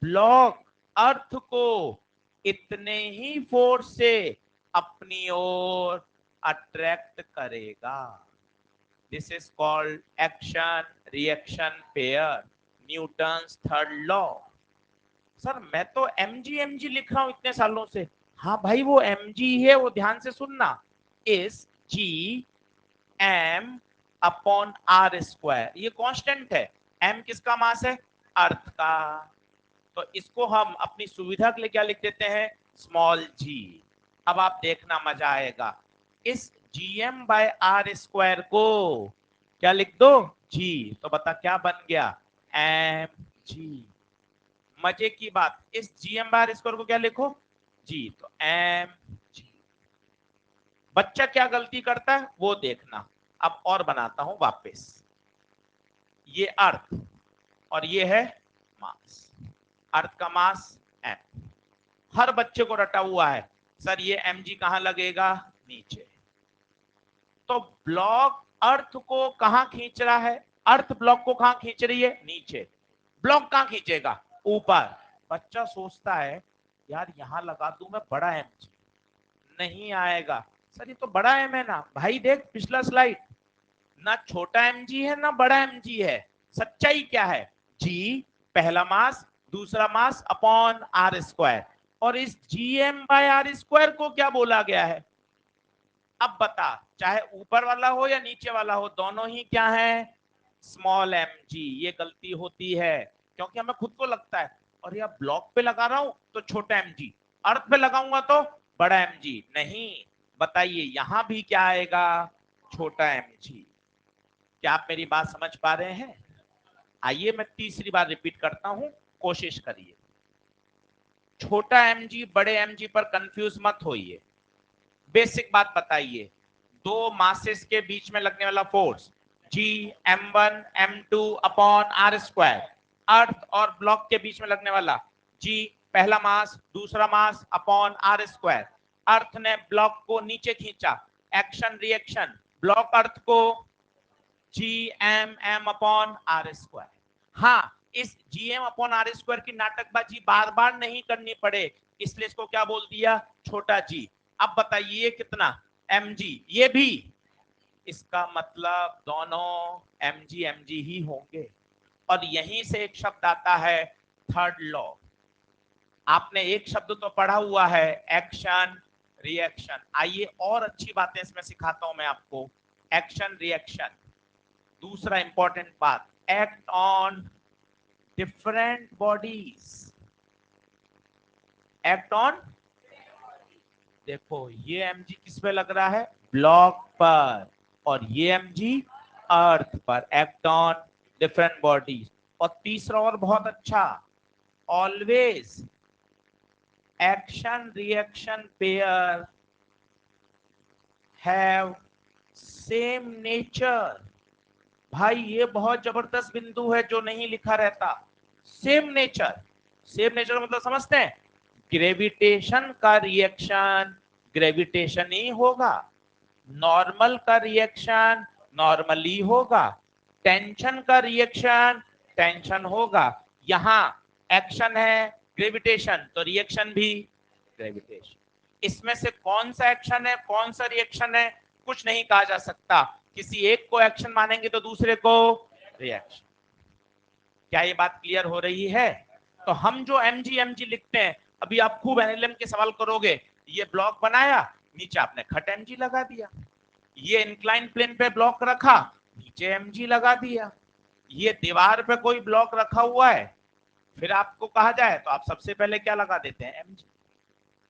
ब्लॉक अर्थ को इतने ही फोर्स से अपनी ओर अट्रैक्ट करेगा। This is called action reaction pair, Newton's third law. Sir मैं तो एमजी लिख रहा हूं इतने सालों से। हाँ भाई वो mg है, वो ध्यान से सुनना, इस G M upon R square, ये कांस्टेंट है। m किसका मास है, अर्थ का, तो इसको हम अपनी सुविधा के लिए क्या लिख देते हैं, स्मॉल जी। अब आप देखना मजा आएगा, इस gm/r² को क्या लिख दो, जी, तो बता क्या बन गया, mg। मजे की बात, इस gm/r² को क्या लिखो, जी, तो mg। बच्चा क्या गलती करता है वो देखना। अब और बनाता हूं वापस, ये अर्थ और ये है मास, अर्थ का मास m। हर बच्चे को रटा हुआ है, सर ये mg कहां लगेगा, नीचे। तो ब्लॉक अर्थ को कहां खींच रहा है, अर्थ ब्लॉक को कहां खींच रही है, नीचे। ब्लॉक कहां खींचेगा, ऊपर। बच्चा सोचता है यार यहां लगा दूं मैं बड़ा mg, नहीं आएगा। सर ये तो बड़ा m है ना भाई, देख पिछला स्लाइड, ना छोटा mg है ना बड़ा mg है। सच्चाई क्या है, g पहला मास, दूसरा मास अपॉन r², और इस gm/r² को क्या बोला गया है। अब बता, चाहे ऊपर वाला हो या नीचे वाला हो, दोनों ही क्या है, स्मॉल mg। ये गलती होती है क्योंकि हमें खुद को लगता है और यार ब्लॉक पे लगा रहा हूं तो छोटा mg, अर्थ पे लगाऊंगा तो बड़ा mg। नहीं, बताइए यहां भी क्या आएगा, छोटा mg। क्या आप मेरी बात समझ पा रहे हैं। आइए मैं तीसरी बार रिपीट करता हूं, कोशिश करिए। छोटा mg बड़े mg पर कंफ्यूज मत होइए। बेसिक बात बताइए, दो मासेस के बीच में लगने वाला force G m1 m2 upon r², अर्थ और ब्लॉक के बीच में लगने वाला G पहला मास, दूसरा मास अपॉन r²। अर्थ ने ब्लॉक को नीचे खींचा, एक्शन रिएक्शन, ब्लॉक अर्थ को gm अपॉन r²। हाँ, इस gm अपॉन r² की नाटकबाजी बार बार नहीं करनी पड़े, इसलिए इसको क्या बोल दिया, छोटा g। अब बताइए कितना, mg, ये भी, इसका मतलब दोनों mg mg ही होंगे। और यहीं से एक शब्द आता है, थर्ड लॉ। आपने एक शब्द तो पढ़ा हुआ है, एक्शन रिएक्शन। आइए और अच्छी बातें इसमें सिखाता हूं मैं आपको। एक्शन रिएक्शन, दूसरा इंपॉर्टेंट बात, act on different bodies, act on, देखो ये mg किस पे लग रहा है, ब्लॉक पर, और ये mg अर्थ पर, एक्ट ऑन डिफरेंट बॉडीज। और तीसरा और बहुत अच्छा, always action reaction pair have same nature. भाई ये बहुत जबरदस्त बिंदु है जो नहीं लिखा रहता, सेम नेचर। सेम नेचर मतलब समझते हैं, ग्रेविटेशन का रिएक्शन ग्रेविटेशन ही होगा, नॉर्मल का रिएक्शन नॉर्मली होगा, टेंशन का रिएक्शन टेंशन होगा। यहां एक्शन है ग्रेविटेशन, तो रिएक्शन भी ग्रेविटेशन। इसमें से कौन सा एक्शन है कौन सा रिएक्शन है कुछ नहीं कहा जा सकता, किसी एक को एक्शन मानेंगे तो दूसरे को रिएक्शन। क्या ये बात क्लियर हो रही है। तो हम जो mg लिखते हैं, अभी आप खूब एनएलएम के सवाल करोगे, ये ब्लॉक बनाया, नीचे आपने खट mg लगा दिया, ये इंक्लाइन प्लेन पे ब्लॉक रखा, नीचे mg लगा दिया, ये दीवार पे कोई ब्लॉक रखा हुआ है, फिर आपको कहा जाए तो आप सबसे पहले क्या लगा देते हैं, mg।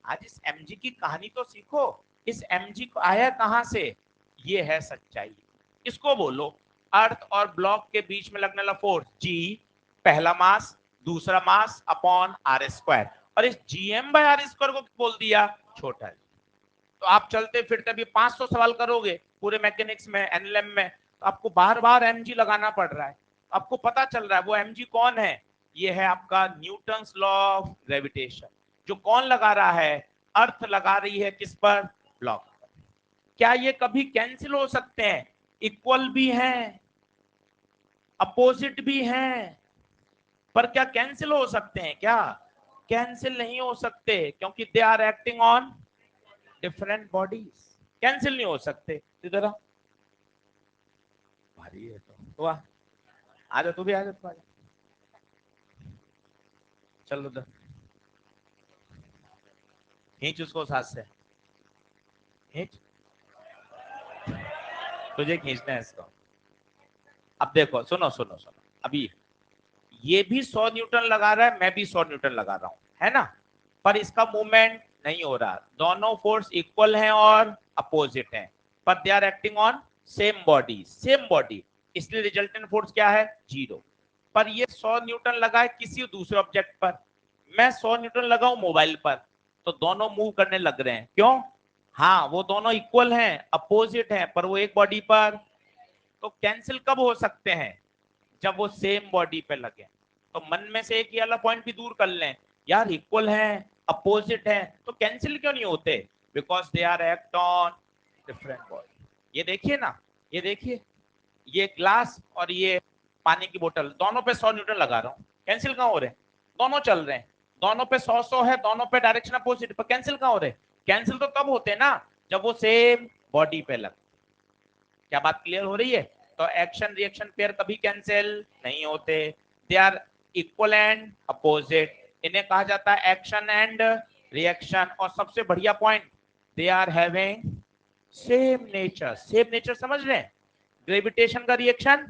आज इस mg की कहानी तो सीखो, इस mg को आया कहां से, ये है सच्चाई। इसको बोलो अर्थ और ब्लॉक के बीच में लगने वाला फोर्स g पहला मास, दूसरा मास अपॉन r², और इस gm/r² को बोल दिया छोटा। तो आप चलते फिरते भी 500 सवाल करोगे पूरे मैकेनिक्स में एनएलएम में, तो आपको बार बार mg लगाना पड़ रहा है। आपको पता चल रहा है वो mg कौन है, ये है आपका न्यूटन्स लॉ ऑफ ग्रेविटेशन। जो कौन लगा रहा है, अर्थ लगा रही है किस पर, ब्लॉक पर। क्या ये कभी कैंसिल हो सकते हैं, इक्वल भी हैं अपोजिट भी हैं, पर क्या कैंसिल हो सकते हैं, क्या कैंसिल नहीं हो सकते, क्योंकि they are acting on different bodies, cancel नहीं हो सकते। इधर भारी है तो वाह, आ जा तू भी, आ जा तू, आ जा, चल उधर खींच उसको साथ से, खींच, तुझे खींचना है इसको। अब देखो, सुनो सुनो सुनो, अभी ये भी 100 न्यूटन लगा रहा है, मैं भी 100 न्यूटन लगा रहा हूं, है ना, पर इसका मूवमेंट नहीं हो रहा। दोनों फोर्स इक्वल हैं और अपोजिट हैं, पर they are acting on same body, इसलिए रिजल्टेंट फोर्स क्या है, 0। पर ये 100 न्यूटन लगा है किसी दूसरे ऑब्जेक्ट पर, मैं 100 न्यूटन लगाऊं मोबाइल पर, तो दोनों मूव करने लग रहे हैं, क्यों? हाँ, वो दोनों इक्वल हैं, अपोजिट हैं, पर वो एक बॉडी पर। तो कैंसिल कब हो सकते हैं, जब वो सेम बॉडी पे लगे। तो मन में से एक ये वाला पॉइंट भी दूर कर लें, यार इक्वल हैं, अपोजिट हैं, तो कैंसिल क्यों नहीं होते, because they are act on different body. ये देखिए ना, ये देखिए, ये ग्लास और ये पानी की बोतल, दोनों पे 100 न्यूटन लगा रहा हूँ, कैंसिल कहाँ हो रहे हैं, दोनों चल रहे हैं, दोनों पे 100 है, दोनों पे डायरेक्शन अपोजिट, पर कैंसिल कहाँ हो रहे हैं? कैंसिल तो तब होते हैं ना जब वो सेम बॉडी पे लग। क्या बात क्लियर हो रही है? तो एक्शन रिएक्शन पेयर कभी कैंसिल नहीं होते, they are equal and opposite, इन्हें कहा जाता है एक्शन एंड रिएक्शन। और सबसे बढ़िया point, they are having same nature. Same nature समझ रहे हैं? ग्रेविटेशन का रिएक्शन,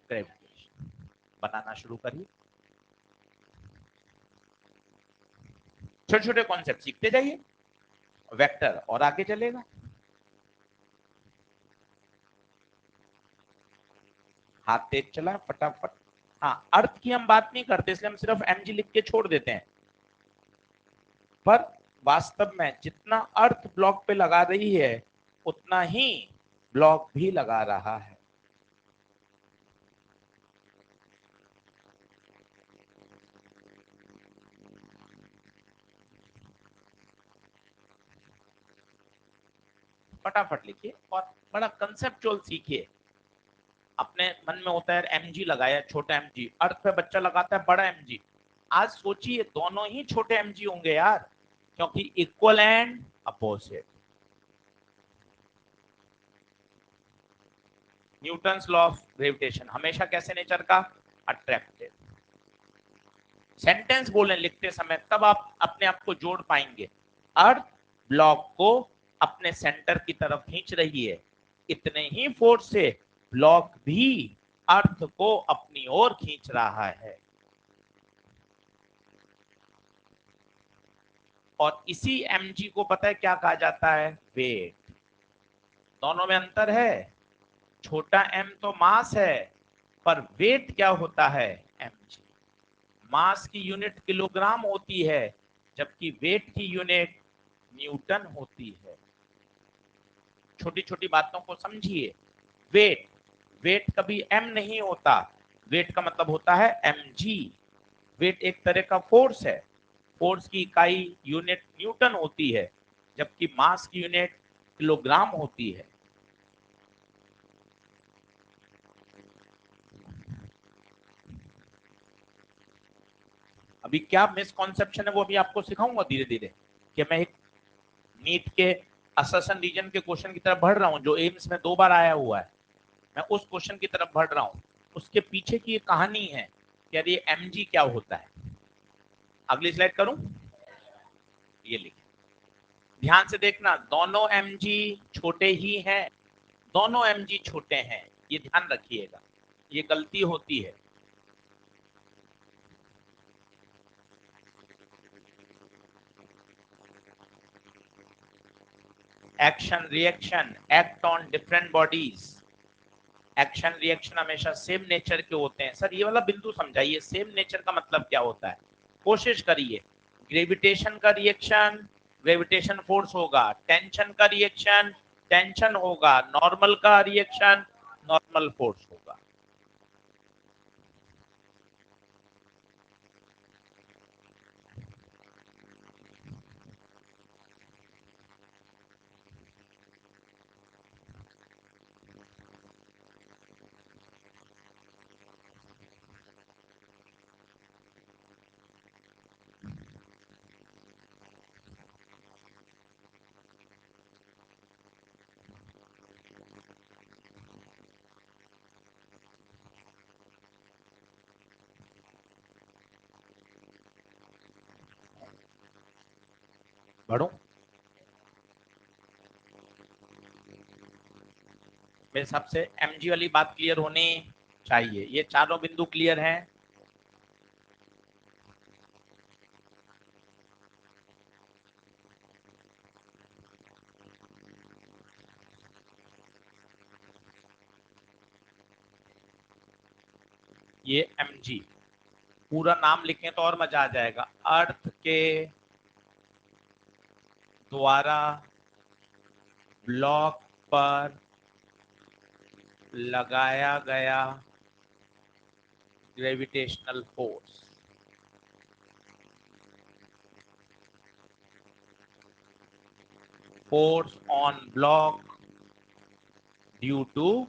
ग्रेविटेशन बनाना शुरू करिए, छोटे छोटे कॉन्सेप्ट सीखते जाइए, वेक्टर और आगे चलेगा। हाथ तेज चला फटाफट। हाँ, अर्थ की हम बात नहीं करते, इसलिए हम सिर्फ mg लिख के छोड़ देते हैं, पर वास्तव में जितना अर्थ ब्लॉक पे लगा रही है उतना ही ब्लॉक भी लगा रहा है। फटाफट लिखिए और बड़ा कंसेप्चुअल सीखिए। अपने मन में होता है mg लगाया, छोटा mg, अर्थ पे बच्चा लगाता है बड़ा mg। आज सोचिए दोनों ही छोटे mg होंगे यार, क्योंकि equal and opposite. Newton's law of gravitation हमेशा कैसे नेचर का, अट्रैक्टिव। सेंटेंस बोलें लिखते समय, तब आप अपने आप को जोड़ पाएंगे। अर्थ ब्लॉक को अपने सेंटर की तरफ खींच रही है, इतने ही फोर्स से ब्लॉक भी अर्थ को अपनी ओर खींच रहा है। और इसी mg को पता है क्या कहा जाता है, वेट। दोनों में अंतर है, छोटा m तो मास है, पर वेट क्या होता है, mg। मास की यूनिट किलोग्राम होती है, जबकि वेट की यूनिट न्यूटन होती है। छोटी छोटी बातों को समझिए। वेट, वेट कभी m नहीं होता, वेट का मतलब होता है mg। वेट एक तरह का फोर्स है, फोर्स की इकाई यूनिट न्यूटन होती है, जबकि मास की यूनिट किलोग्राम होती है। अभी क्या मिसकॉन्सेप्शन है वो भी आपको सिखाऊंगा धीरे धीरे, कि मैं एक नीट के अससन रीजन के क्वेश्चन की तरफ बढ़ रहा हूँ, जो एम्स में 2 बार आया हुआ है, मैं उस क्वेश्चन की तरफ बढ़ रहा हूँ। उसके पीछे की एक कहानी है कि यार ये mg क्या होता है। अगली स्लाइड करूं, ये लिखे, ध्यान से देखना, दोनों mg छोटे ही हैं, दोनों mg छोटे हैं, ये ध्यान रखिएगा, ये गलती होती है। Action reaction act on different bodies. Action reaction हमेशा सेम नेचर के होते हैं। सर ये वाला बिंदु समझाइए, सेम नेचर का मतलब क्या होता है, कोशिश करिए। ग्रेविटेशन का रिएक्शन ग्रेविटेशन फोर्स होगा, टेंशन का रिएक्शन टेंशन होगा, नॉर्मल का रिएक्शन नॉर्मल फोर्स होगा। बढ़ो, मेरे हिसाब से mg वाली बात क्लियर होनी चाहिए। ये चारों बिंदु क्लियर हैं? ये mg, पूरा नाम लिखें तो और मजा आ जाएगा। अर्थ के द्वारा ब्लॉक पर लगाया गया gravitational force. Force on block due to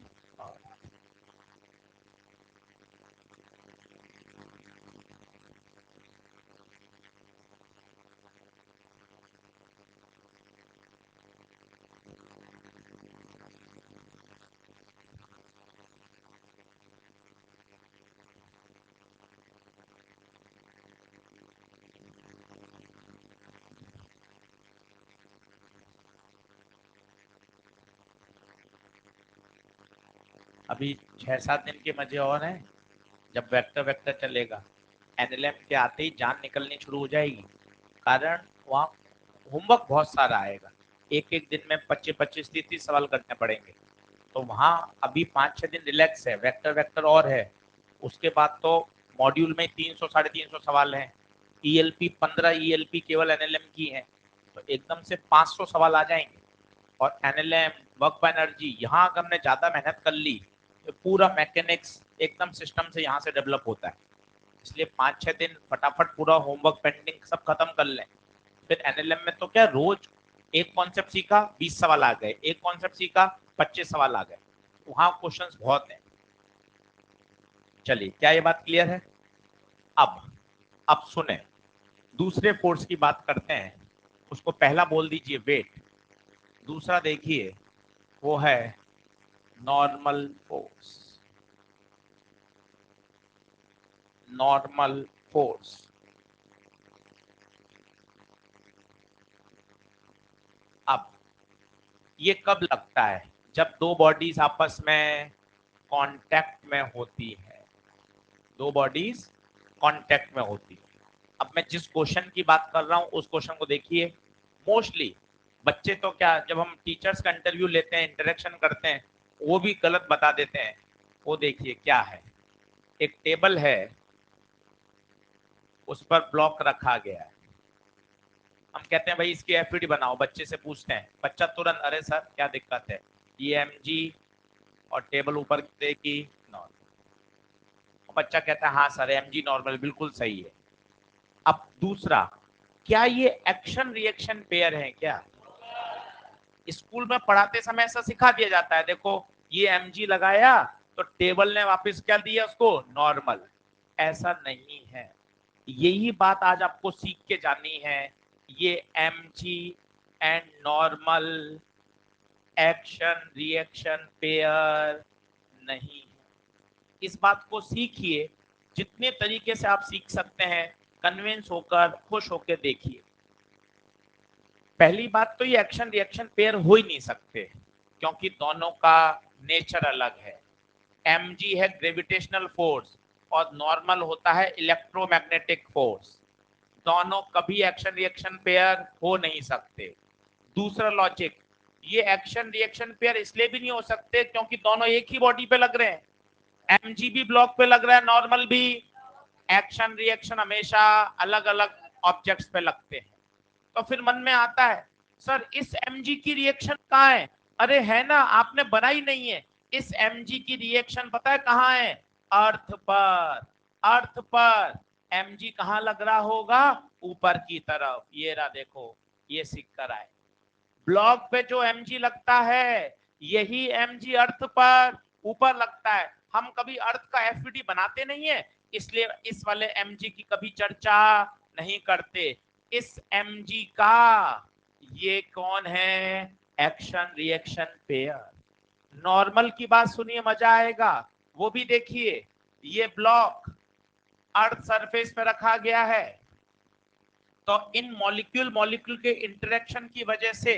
अभी 6-7 दिन के मजे और हैं, जब वेक्टर वेक्टर चलेगा। एनएलएम के आते ही जान निकलनी शुरू हो जाएगी, कारण वहाँ होमवर्क बहुत सारा आएगा। एक एक दिन में 25-25, 30-30 सवाल करने पड़ेंगे। तो वहाँ अभी 5-6 दिन रिलैक्स है, वेक्टर वेक्टर और है। उसके बाद तो मॉड्यूल में 300-350 सवाल हैं। ईएलपी 15 ईएलपी केवल एनएलएम की है, तो एकदम से 500 सवाल आ जाएंगे। और एनएलएम, वर्क बाय एनर्जी, यहाँ अगर हमने ज्यादा मेहनत कर ली तो पूरा मैकेनिक्स एकदम सिस्टम से यहाँ से डेवलप होता है। इसलिए 5-6 दिन फटाफट पूरा होमवर्क पेंडिंग सब खत्म कर लें। फिर एनएलएम में तो क्या, रोज एक कॉन्सेप्ट सीखा 20 सवाल आ गए, एक कॉन्सेप्ट सीखा 25 सवाल आ गए। वहां क्वेश्चंस बहुत हैं। चलिए, क्या ये बात क्लियर है? अब सुने, दूसरे फोर्स की बात करते हैं। उसको पहला बोल दीजिए वेट, दूसरा देखिए वो है नॉर्मल फोर्स। नॉर्मल फोर्स अब ये कब लगता है? जब दो बॉडीज आपस में कांटेक्ट में होती है। दो बॉडीज कांटेक्ट में होती है। अब मैं जिस क्वेश्चन की बात कर रहा हूं उस क्वेश्चन को देखिए। मोस्टली बच्चे तो क्या, जब हम टीचर्स का इंटरव्यू लेते हैं, इंटरेक्शन करते हैं, वो भी गलत बता देते हैं। वो देखिए क्या है, एक टेबल है, उस पर ब्लॉक रखा गया है। हम कहते हैं भाई इसकी एफईडी बनाओ, बच्चे से पूछते हैं, बच्चा तुरंत अरे सर क्या दिक्कत है, ये एमजी और टेबल ऊपर की नॉर्मल। बच्चा कहता है हाँ सर एमजी नॉर्मल बिल्कुल सही है। अब दूसरा, क्या ये एक्शन रिएक्शन पेयर है क्या? स्कूल में पढ़ाते समय ऐसा सिखा दिया जाता है, देखो ये एमजी लगाया तो टेबल ने वापस क्या दिया उसको, नॉर्मल। ऐसा नहीं है। यही बात आज आपको सीख के जानी है। ये MG and normal action reaction pair नहीं। इस बात को सीखिए, जितने तरीके से आप सीख सकते हैं, कन्विंस होकर, खुश होकर देखिए। पहली बात तो ये एक्शन रिएक्शन पेयर हो ही नहीं सकते, क्योंकि दोनों का नेचर अलग है। mg है ग्रेविटेशनल फोर्स और नॉर्मल होता है इलेक्ट्रोमैग्नेटिक फोर्स। दोनों कभी एक्शन रिएक्शन पेयर हो नहीं सकते। दूसरा लॉजिक, ये एक्शन रिएक्शन पेयर इसलिए भी नहीं हो सकते क्योंकि दोनों एक ही बॉडी पे लग रहे हैं। mg भी ब्लॉक पे लग रहा है, नॉर्मल भी। एक्शन रिएक्शन हमेशा अलग अलग ऑब्जेक्ट्स पे लगते हैं। तो फिर मन में आता है सर इस mg की रिएक्शन कहाँ है? अरे है ना, आपने बनाई नहीं है। इस mg की रिएक्शन पता है कहाँ है? अर्थ पर। अर्थ पर mg कहाँ लग रहा होगा? ऊपर की तरफ। ये रहा देखो, ये सीख कर आए। ब्लॉक पे जो mg लगता है यही mg अर्थ पर ऊपर लगता है। हम कभी अर्थ का एफईडी बनाते नहीं है, इसलिए इस वाले mg की कभी चर्चा नहीं करते। इस mg का ये कौन है? Action reaction pair. नॉर्मल की बात सुनिए, मजा आएगा। वो भी देखिए, ये ब्लॉक अर्थ सरफेस पे रखा गया है, तो इन मॉलिक्यूल मॉलिक्यूल के इंटरेक्शन की वजह से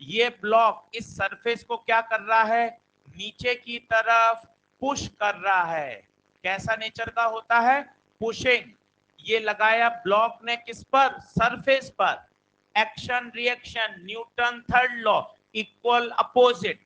ये ब्लॉक इस सरफेस को क्या कर रहा है? नीचे की तरफ पुश कर रहा है। कैसा नेचर का होता है? पुशिंग। ये लगाया ब्लॉक ने किस पर? सरफेस पर। Action reaction, Newton third law, equal opposite.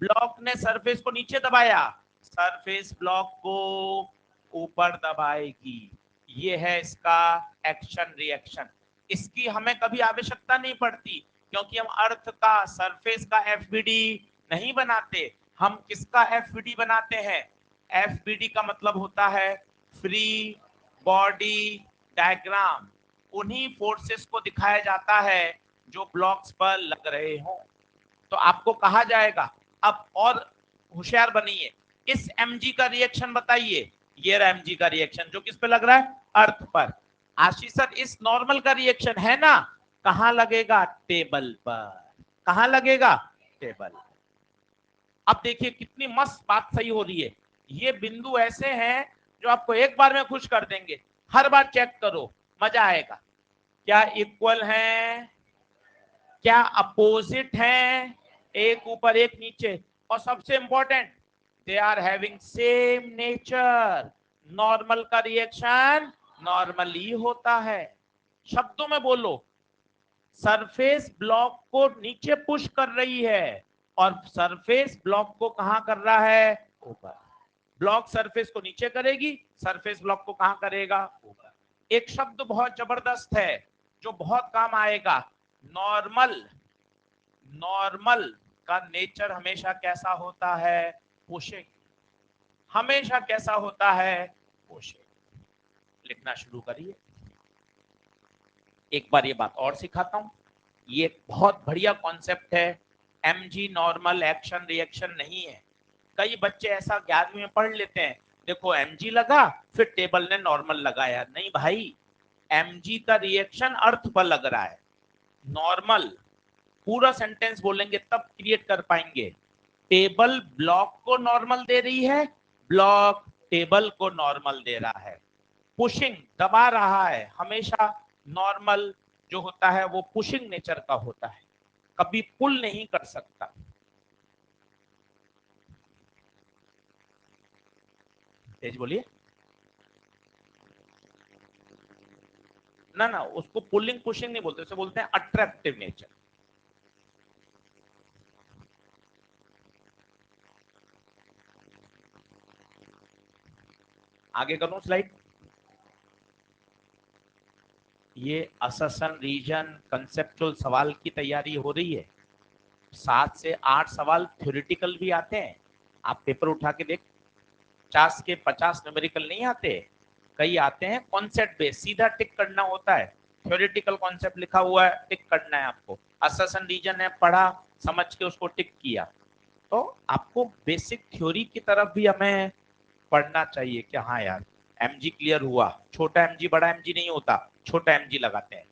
Block ने सरफेस को नीचे दबाया, सरफेस ब्लॉक को ऊपर दबाएगी। ये है इसका एक्शन रिएक्शन। इसकी हमें कभी आवश्यकता नहीं पड़ती, क्योंकि हम अर्थ का, सरफेस का एफबीडी नहीं बनाते। हम किसका एफबीडी बनाते हैं? एफबीडी का मतलब होता है फ्री बॉडी डायग्राम। उन्हीं फोर्सेस को दिखाया जाता है जो ब्लॉक्स पर लग रहे हों। तो आपको कहा जाएगा, अब और होशियार बनिए, इस mg का रिएक्शन बताइए। ये रहा mg का रिएक्शन जो किस पे लग रहा है? अर्थ पर। आशीष सर इस नॉर्मल का रिएक्शन है ना, कहां लगेगा? टेबल पर। कहां लगेगा? टेबल। अब देखिए कितनी मस्त बात सही हो रही है। ये बिंदु ऐसे हैं जो आपको एक बार में खुश कर देंगे। हर बार चेक करो, मजा आएगा। क्या इक्वल है? क्या अपोजिट हैं? एक ऊपर एक नीचे। और सबसे important, they are having same nature. Normal का रिएक्शन नॉर्मली होता है। शब्दों में बोलो, सरफेस ब्लॉक को नीचे पुश कर रही है और सरफेस ब्लॉक को कहां कर रहा है? ऊपर। ब्लॉक सरफेस को नीचे करेगी, सरफेस ब्लॉक को कहां करेगा? ऊपर। एक शब्द बहुत जबरदस्त है जो बहुत काम आएगा, नॉर्मल। नॉर्मल का नेचर हमेशा कैसा होता है? पुशिंग। हमेशा कैसा होता है? पुशिंग। लिखना शुरू करिए। एक बार ये बात और सिखाता हूं। ये बहुत बढ़िया कॉन्सेप्ट है। mg नॉर्मल एक्शन रिएक्शन नहीं है। कई बच्चे ऐसा 11वीं में पढ़ लेते हैं, देखो mg लगा फिर टेबल ने नॉर्मल लगाया। नहीं भाई, mg का रिएक्शन अर्थ पर लग रहा है। नॉर्मल पूरा सेंटेंस बोलेंगे तब क्रिएट कर पाएंगे। टेबल ब्लॉक को नॉर्मल दे रही है, ब्लॉक टेबल को नॉर्मल दे रहा है। पुशिंग दबा रहा है। हमेशा नॉर्मल जो होता है वो पुशिंग नेचर का होता है, कभी पुल नहीं कर सकता। तेज बोलिए। ना ना, उसको पुलिंग पुशिंग नहीं बोलते, उसे बोलते हैं अट्रैक्टिव नेचर। आगे करूं स्लाइड। ये अससन रीजन कंसेप्चुअल सवाल की तैयारी हो रही है। 7 से 8 सवाल थ्योरेटिकल भी आते हैं। आप पेपर उठा के देख, 50 के 50 न्यूमेरिकल नहीं आते, कई आते हैं कॉन्सेप्ट बेस्ड, सीधा टिक करना होता है। थ्योरेटिकल कॉन्सेप्ट लिखा हुआ है, टिक करना है आपको। अससन रीजन है, पढ़ा, समझ के उसको टिक किया। तो आपको बेसिक थ्योरी की तरफ भी हमें पढ़ना चाहिए कि हाँ यार mg क्लियर हुआ। छोटा mg बड़ा mg नहीं होता, छोटा mg लगाते हैं।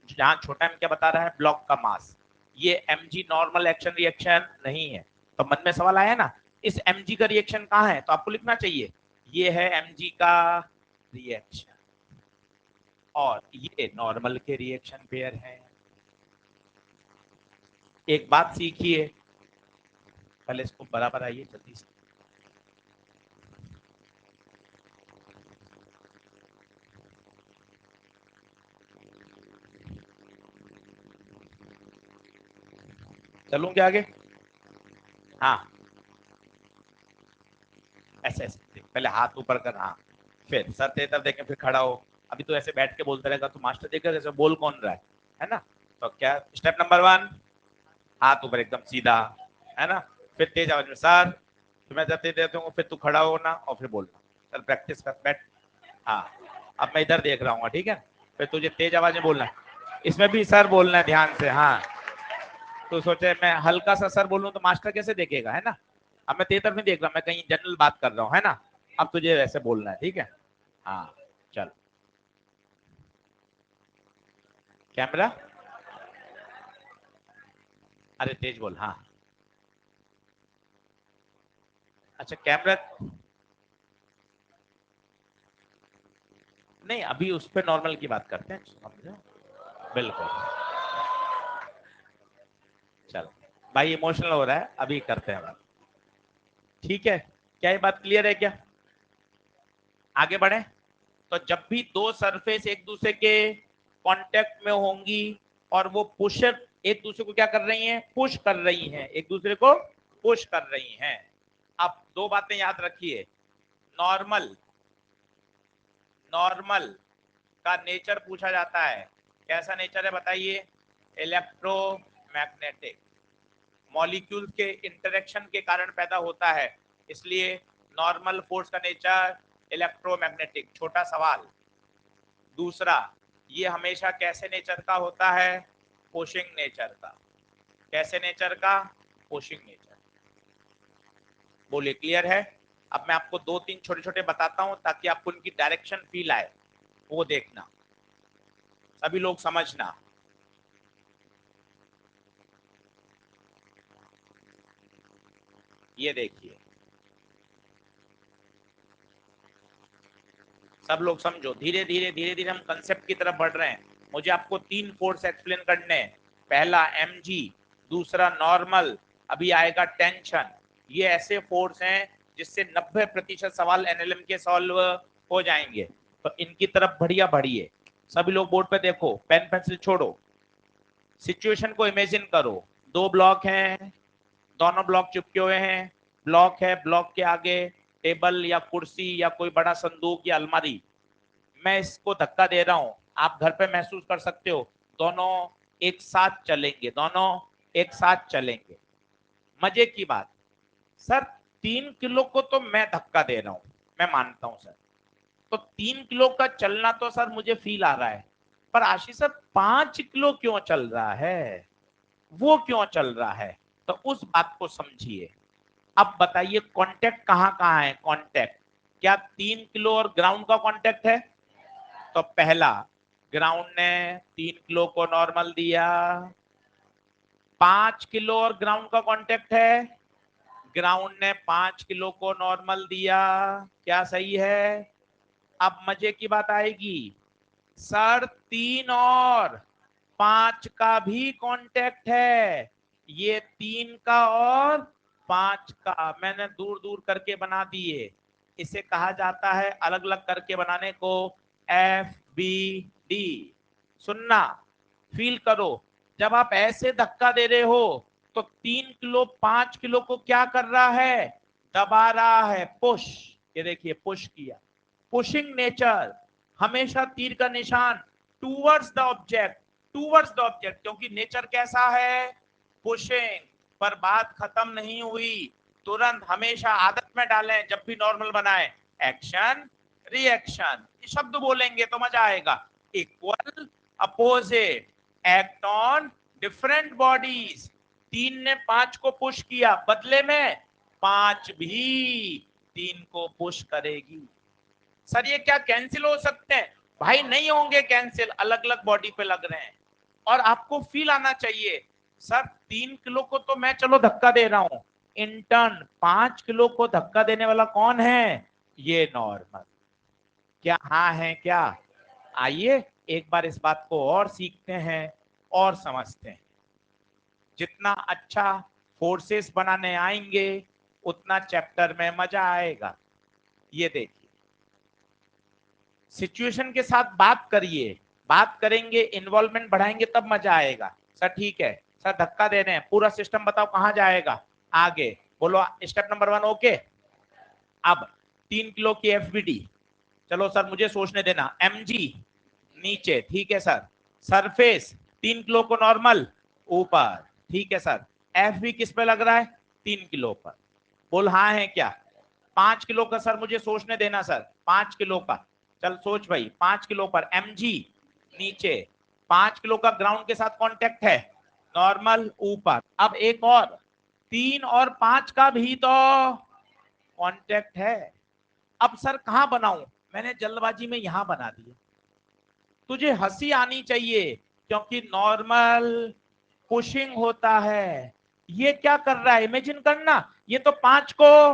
जहां छोटा m क्या बता रहा है? ब्लॉक का मास। ये mg नॉर्मल एक्शन रिएक्शन नहीं है। तो मन में सवाल आया ना, इस mg का रिएक्शन कहाँ है? तो आपको लिखना चाहिए ये है mg का रिएक्शन और ये नॉर्मल के रिएक्शन पेयर है। एक बात सीखिए, पहले इसको बराबर आइए जल्दी से। चलूं क्या आगे? हाँ, ऐसे ऐसे पहले हाथ ऊपर कर, हाँ, फिर सर तेरी तरफ देखें, फिर खड़ा हो। अभी तो ऐसे बैठ के बोलते रहेगा तो मास्टर देखेगा जैसे बोल कौन रहा है ना? तो क्या स्टेप नंबर 1, हाथ ऊपर एकदम सीधा, है ना? फिर तेज आवाज में सर, तो मैं जब तेज देता हूँ फिर तू खड़ा होना और फिर बोलना। चल प्रैक्टिस कर, बैठ। हाँ, अब मैं इधर देख रहा हूँ, ठीक है? फिर तुझे तेज आवाज में बोलना है। इसमें भी सर बोलना है ध्यान से। हाँ, तो सोचे मैं हल्का सा सर बोलूं तो मास्टर कैसे देखेगा, है ना? अब मैं तेरी तरफ नहीं देख रहा, मैं कहीं जनरल बात कर रहा हूँ, है ना? अब तुझे वैसे बोलना है, ठीक है? हाँ, चल। कैमरा, अरे तेज बोल। हाँ, अच्छा कैमरा नहीं, अभी उस पर नॉर्मल की बात करते हैं, समझो? बिल्कुल। चल भाई, इमोशनल हो रहा है, अभी करते हैं बात। ठीक है, क्या ये बात क्लियर है क्या? आगे बढ़े। तो जब भी दो सरफेस एक दूसरे के कांटेक्ट में होंगी और वो पुश एक दूसरे को क्या कर रही हैं? पुश कर रही हैं, एक दूसरे को पुश कर रही हैं। अब दो बातें याद रखिए। नॉर्मल नॉर्मल का नेचर पूछा जाता है, कैसा नेचर है बताइए? इलेक्ट्रोमैग्नेटिक, मॉलिक्यूल के इंटरेक्शन के कारण पैदा होता है, इसलिए नॉर्मल फोर्स का नेचर इलेक्ट्रोमैग्नेटिक। छोटा सवाल दूसरा, ये हमेशा कैसे नेचर का होता है? पुशिंग नेचर का। कैसे नेचर का? Pushing nature. बोलिए क्लियर है? अब मैं आपको 2-3 छोटे छोटे बताता हूं ताकि आपको उनकी डायरेक्शन फील आए, वो देखना, सभी लोग समझना। ये देखिए, सब लोग समझो, धीरे धीरे धीरे धीरे हम कंसेप्ट की तरफ बढ़ रहे हैं। मुझे आपको 3 फोर्स एक्सप्लेन करने हैं। पहला mg, दूसरा नॉर्मल, अभी आएगा टेंशन। ये ऐसे फोर्स हैं जिससे 90% सवाल एनएलएम के सॉल्व हो जाएंगे, तो इनकी तरफ बढ़िया बढ़िए। सभी लोग बोर्ड पे देखो, पेन पेंसिल छोड़ो, सिचुएशन को इमेजिन करो। 2 ब्लॉक हैं, दोनों ब्लॉक चिपके हुए हैं। ब्लॉक है, ब्लॉक के आगे टेबल या कुर्सी या कोई बड़ा संदूक या अलमारी। मैं इसको धक्का दे रहा हूं, आप घर पे महसूस कर सकते हो, दोनों एक साथ चलेंगे, दोनों एक साथ चलेंगे। मजे की बात, सर 3 किलो को तो मैं धक्का दे रहा हूं, मैं मानता हूं सर, तो 3 किलो का चलना तो सर मुझे फील आ रहा है, पर आशीष सर 5 किलो क्यों चल रहा है, वो क्यों चल रहा है? तो उस बात को समझिए। अब बताइए कांटेक्ट कहां कहां है? कांटेक्ट क्या 3 किलो और ग्राउंड का कांटेक्ट है? तो पहला, ग्राउंड ने 3 किलो को नॉर्मल दिया। 5 किलो और ग्राउंड का कांटेक्ट है, ग्राउंड ने 5 किलो को नॉर्मल दिया। क्या सही है? अब मजे की बात आएगी, सर 3 और 5 का भी कांटेक्ट है। ये 3 का और 5 का मैंने दूर दूर करके बना दिए। इसे कहा जाता है, अलग अलग करके बनाने को, FBD। सुनना, फील करो, जब आप ऐसे धक्का दे रहे हो तो 3 किलो 5 किलो को क्या कर रहा है? दबा रहा है, पुश। ये देखिए पुश किया, पुशिंग नेचर। हमेशा तीर का निशान towards the object, towards the object, क्योंकि नेचर कैसा है? पुशिंग। पर बात खत्म नहीं हुई, तुरंत हमेशा आदत में डालें, जब भी नॉर्मल बनाए, एक्शन रिएक्शन, ये शब्द बोलेंगे तो मजा आएगा। Equal, opposite, act on different bodies. 3 ने 5 को पुश किया, बदले में 5 भी 3 को पुश करेगी। सर ये क्या कैंसिल हो सकते हैं? भाई नहीं होंगे कैंसिल, अलग अलग बॉडी पे लग रहे हैं। और आपको फील आना चाहिए, सर 3 किलो को तो मैं चलो धक्का दे रहा हूं, इंटर्न 5 किलो को धक्का देने वाला कौन है? ये नॉर्मल। क्या हाँ है क्या? आइए एक बार इस बात को और सीखते हैं और समझते हैं। जितना अच्छा फोर्सेस बनाने आएंगे उतना चैप्टर में मजा आएगा। ये देखिए, सिचुएशन के साथ बात करिए, बात करेंगे, इन्वॉल्वमेंट बढ़ाएंगे तब मजा आएगा। सर ठीक है, सर धक्का दे रहे हैं, पूरा सिस्टम बताओ कहां जाएगा? आगे बोलो, स्टेप नंबर 1 ओके। अब 3 किलो की FBD, चलो सर मुझे सोचने देना। mg नीचे, ठीक है सर। सरफेस 3 किलो को नॉर्मल ऊपर, ठीक है सर। FB किस पे लग रहा है? 3 किलो पर। बोल हाँ है क्या? 5 किलो का सर मुझे सोचने देना सर, 5 किलो का, चल सोच भाई। 5 किलो पर mg नीचे, 5 किलो का ग्राउंड के साथ कांटेक्ट है, नॉर्मल ऊपर। अब एक और, 3 और 5 का भी तो कांटेक्ट है। अब सर कहां बनाऊं? मैंने जल्दबाजी में यहां बना दिया। तुझे हंसी आनी चाहिए, क्योंकि नॉर्मल पुशिंग होता है। ये क्या कर रहा है? इमेजिन करना, ये तो 5 को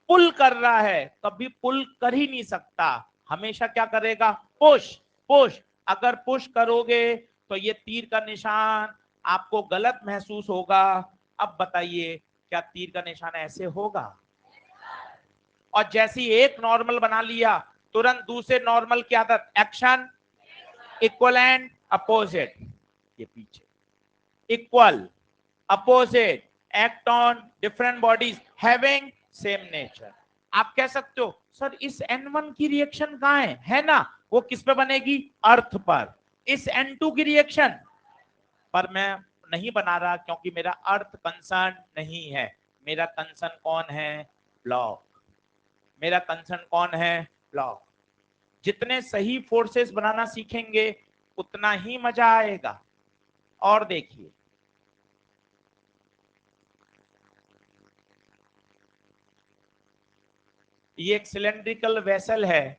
पुल कर रहा है, कभी पुल कर ही नहीं सकता, हमेशा क्या करेगा? पुश। पुश, अगर पुश करोगे तो ये तीर का निशान आपको गलत महसूस होगा। अब बताइए, क्या तीर का निशान ऐसे होगा? और जैसे ही एक नॉर्मल बना लिया, तुरंत दूसरे नॉर्मल की आदत, एक्शन इक्वल एंड अपोजिट। ये पीछे, equal, opposite, act on different bodies having same nature। आप कह सकते हो सर इस N1 की रिएक्शन कहाँ है ना, वो किस पे बनेगी, अर्थ पर। इस N2 की रिएक्शन पर मैं नहीं बना रहा क्योंकि मेरा अर्थ कंसर्न नहीं है। मेरा कंसर्न कौन है, ब्लॉक। मेरा कंसर्न कौन है, ब्लॉक। जितने सही फोर्सेस बनाना सीखेंगे उतना ही मजा आएगा। और देखिए ये एक सिलेंड्रिकल वेसल है,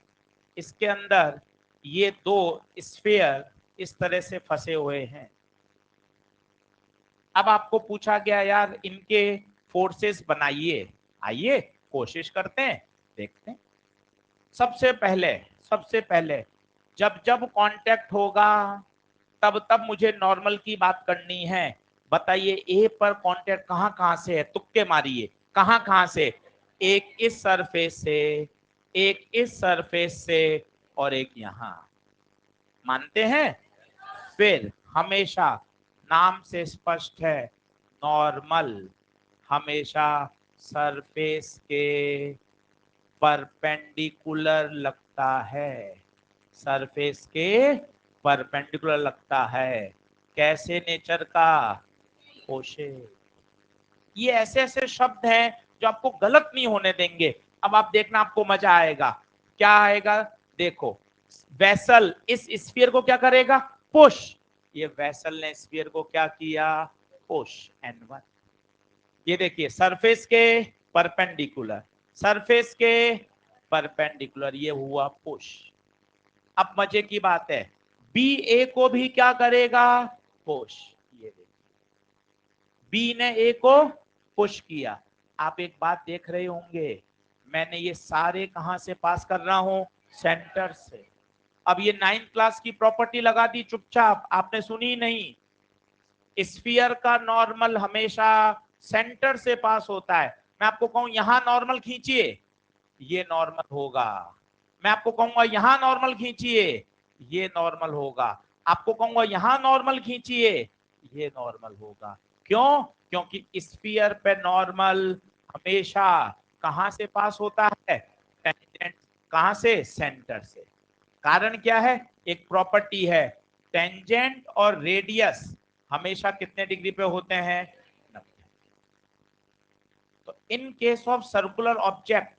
इसके अंदर ये दो स्फीयर इस तरह से फंसे हुए हैं। अब आपको पूछा गया यार इनके फोर्सेस बनाइए, आइए कोशिश करते हैं, देखते हैं। सबसे पहले जब जब कांटेक्ट होगा तब तब मुझे नॉर्मल की बात करनी है। बताइए ए पर कांटेक्ट कहां कहां से है, तुक्के मारिए, कहां कहां से। एक इस सरफेस से, एक इस सरफेस से, और एक यहां। मानते हैं। फिर हमेशा नाम से स्पष्ट है, नॉर्मल हमेशा सरफेस के परपेंडिकुलर लगता है, सरफेस के परपेंडिकुलर लगता है। कैसे नेचर का, ओशे। ये ऐसे ऐसे शब्द हैं जो आपको गलत नहीं होने देंगे। अब आप देखना, आपको मजा आएगा। क्या आएगा, देखो। वेसल इस स्फीयर को क्या करेगा, पुश। ये वेसल ने स्फीयर को क्या किया, पुश, N1। ये देखिए सरफेस के परपेंडिकुलर, सरफेस के परपेंडिकुलर, ये हुआ पुश। अब मजे की बात है, बी ए को भी क्या करेगा, पुश। ये देखिए बी ने ए को पुश किया। आप एक बात देख रहे होंगे, मैंने ये सारे कहां से पास कर रहा हूं, सेंटर से। अब ये 9th क्लास की प्रॉपर्टी लगा दी चुपचाप, आपने सुनी नहीं। स्फीयर का नॉर्मल हमेशा सेंटर से पास होता है। मैं आपको कहूं यहां नॉर्मल खींचिए, ये नॉर्मल होगा। मैं आपको कहूंगा यहां नॉर्मल खींचिए, ये नॉर्मल होगा। आपको कहूंगा यहां नॉर्मल खींचिए, ये नॉर्मल होगा। क्यों, क्योंकि स्फीयर पे नॉर्मल हमेशा कहां से पास होता है, टेंजेंट। कहां से, सेंटर से। कारण क्या है, एक प्रॉपर्टी है, टेंजेंट और रेडियस हमेशा कितने डिग्री पे होते हैं, 90। तो in case of circular object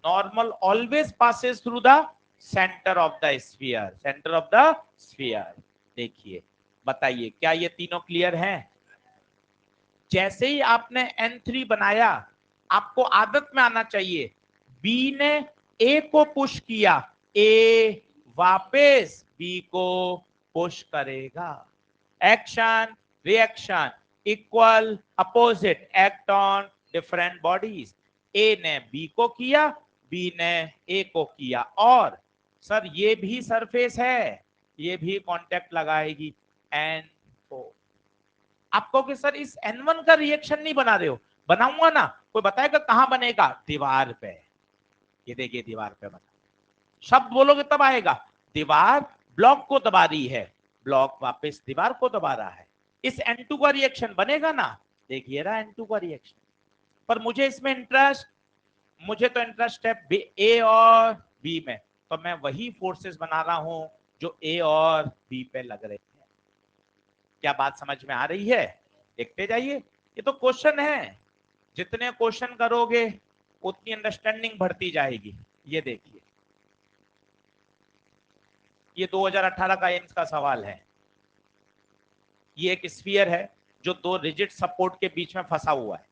normal always passes through the centre of the sphere, centre of the sphere. देखिए बताइए क्या ये तीनों क्लियर हैं। जैसे ही आपने N3 बनाया, आपको आदत में आना चाहिए, बी ने ए को पुश किया, ए वापस बी को पुश करेगा। Action reaction, equal opposite, act on different bodies. A ने बी को किया, बी ने ए को किया। और सर ये भी सरफेस है, ये भी कांटेक्ट लगाएगी, N4। आप कहोगे सर इस N1 का रिएक्शन नहीं बना रहे हो, बनाऊंगा ना। कोई बताएगा कहां बनेगा, दीवार पे। ये देखिए दीवार पे बना, शब्द बोलोगे तब आएगा। दीवार ब्लॉक को दबा रही है, ब्लॉक वापस दीवार को दबा रहा है। इस N2 का रिएक्शन बनेगा ना, देखिए रहा N2 का रिएक्शन। पर मुझे इसमें इंटरेस्ट, मुझे तो इंटरेस्ट है ए और बी में, तो मैं वही फोर्सेस बना रहा हूं जो ए और बी पे लग रहे हैं। क्या बात समझ में आ रही है, देखते जाइए। ये तो क्वेश्चन है, जितने क्वेश्चन करोगे उतनी अंडरस्टैंडिंग बढ़ती जाएगी। ये देखिए ये 2018 का एम्स का सवाल है। ये एक स्फीयर है जो दो रिजिड सपोर्ट के बीच में फंसा हुआ है।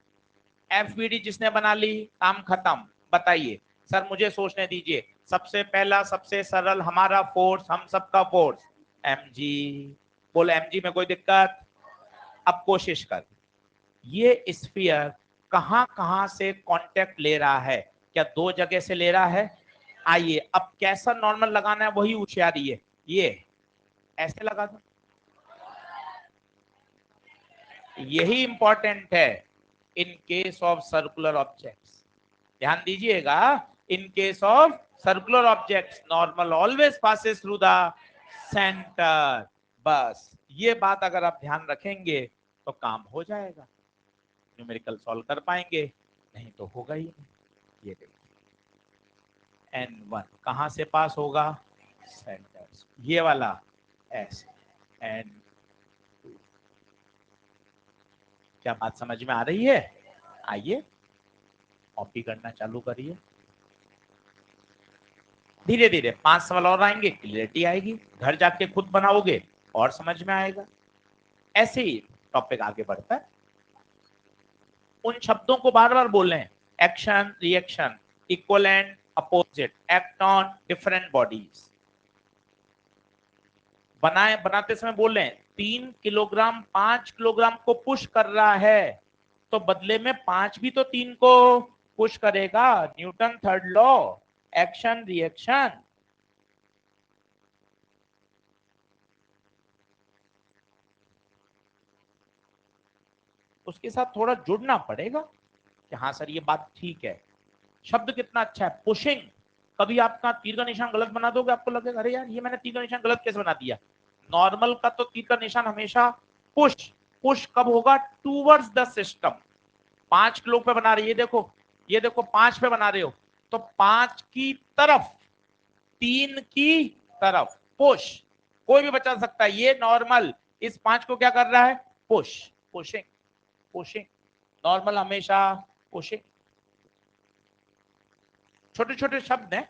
एफबीडी जिसने बना ली, काम खत्म। बताइए सर, मुझे सोचने दीजिए। सबसे पहला सबसे सरल हमारा फोर्स, हम सबका फोर्स, mg। बोल mg में कोई दिक्कत। अब कोशिश कर, ये स्फीयर कहां कहां से कांटेक्ट ले रहा है, क्या दो जगह से ले रहा है। आइए अब कैसा नॉर्मल लगाना है वही होशियारी है। ये ऐसे लगा दो, यही इंपॉर्टेंट है in case of circular objects. ध्यान दीजिएगा, in case of circular objects normal always passes through the centre. बस ये बात अगर आप ध्यान रखेंगे तो काम हो जाएगा, न्यूमेरिकल सॉल्व कर पाएंगे, नहीं तो होगा ही नहीं। ये देखिए N1 कहाँ से पास होगा, सेंटर, ये वाला ऐसे N2। क्या बात समझ में आ रही है? आइए कॉपी करना चालू करिए। धीरे धीरे 5 सवाल और आएंगे, क्लियरिटी आएगी, घर जाके खुद बनाओगे और समझ में आएगा। ऐसे ही टॉपिक आगे बढ़ता है। उन शब्दों को बार बार बोलें, action, reaction, equivalent, opposite, act on different bodies. बनाते समय बोलें 3 किलोग्राम 5 किलोग्राम को पुश कर रहा है, तो बदले में 5 भी तो 3 को पुश करेगा। Newton third law, action reaction. उसके साथ थोड़ा जुड़ना पड़ेगा कि हाँ सर ये बात ठीक है। शब्द कितना अच्छा है, पुशिंग। कभी आपका तीर का निशान गलत बना दोगे, आपको लगेगा अरे यार ये मैंने तीर का निशान गलत कैसे बना दिया। नॉर्मल का तो तीर का निशान हमेशा पुश। पुश कब होगा, टूवर्ड्स द सिस्टम। 5 किलो पे बना रहे, ये देखो 5 पे बना रहे हो, तो 5 की तरफ, 3 की तरफ पुश। कोई भी बचा सकता है, ये नॉर्मल इस 5 को क्या कर रहा है, पुश। पुशिंग, पुशिंग, नॉर्मल हमेशा पुशिंग। छोटे छोटे शब्द हैं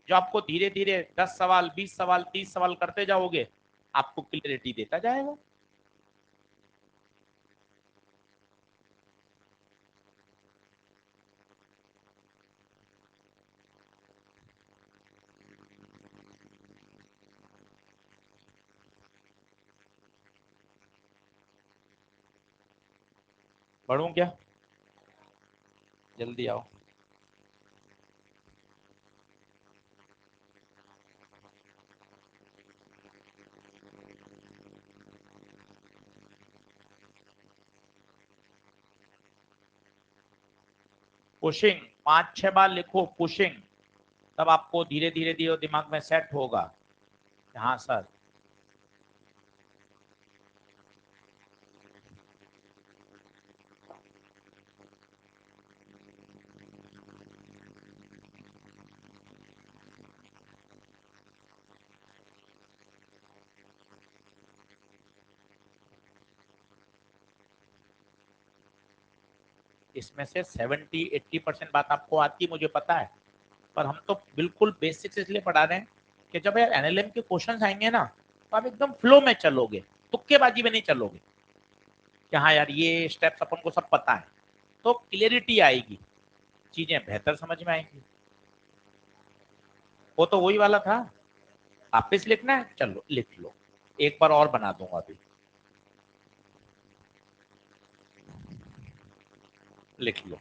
जो आपको धीरे धीरे 10 सवाल 20 सवाल 30 सवाल करते जाओगे, आपको क्लियरिटी देता जाएगा। बढ़ूं क्या, जल्दी आओ। पुशिंग 5-6 बार लिखो पुशिंग, तब आपको धीरे धीरे धीरे दिमाग में सेट होगा। हाँ सर, इसमें से 70-80% बात आपको आती, मुझे पता है, पर हम तो बिल्कुल बेसिक्स इसलिए पढ़ा रहे हैं कि जब यार एनएलएम के क्वेश्चंस आएंगे ना, तो आप एकदम फ्लो में चलोगे, तुक्केबाजी में नहीं चलोगे कि हाँ यार ये स्टेप्स अपन को सब पता है। तो क्लियरिटी आएगी, चीजें बेहतर समझ में आएंगी। वो तो वही वाला था, वापिस लिखना है, चलो लिख लो, एक बार और बना दूंगा अभी, लिख लो।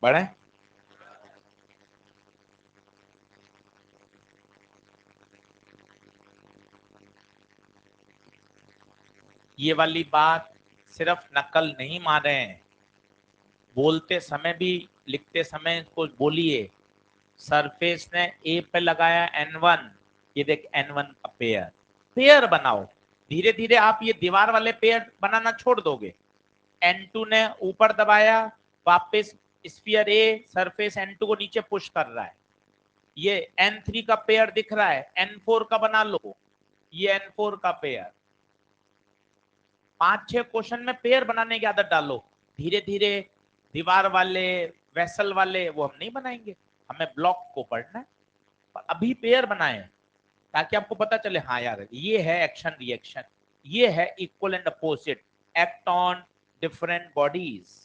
बढ़े, ये वाली बात सिर्फ नकल नहीं मार रहे हैं, बोलते समय भी, लिखते समय कुछ बोलिए। सरफेस ने ए पे लगाया N1, ये देख N1 का पेयर, पेयर बनाओ। धीरे धीरे आप ये दीवार वाले पेयर बनाना छोड़ दोगे। N2 ने ऊपर दबाया, वापस स्फीयर ए सरफेस N2 को नीचे पुश कर रहा है, ये N3 का पेयर दिख रहा है, N4 का बना लो, ये N4 का पेयर। 5-6 क्वेश्चन में पेयर बनाने की आदत डालो। धीरे धीरे दीवार वाले, वेसल वाले वो हम नहीं बनाएंगे, हमें ब्लॉक को पढ़ना है। पर अभी पेयर बनाए ताकि आपको पता चले हाँ यार ये है एक्शन रिएक्शन, ये है equal and opposite, act on different bodies.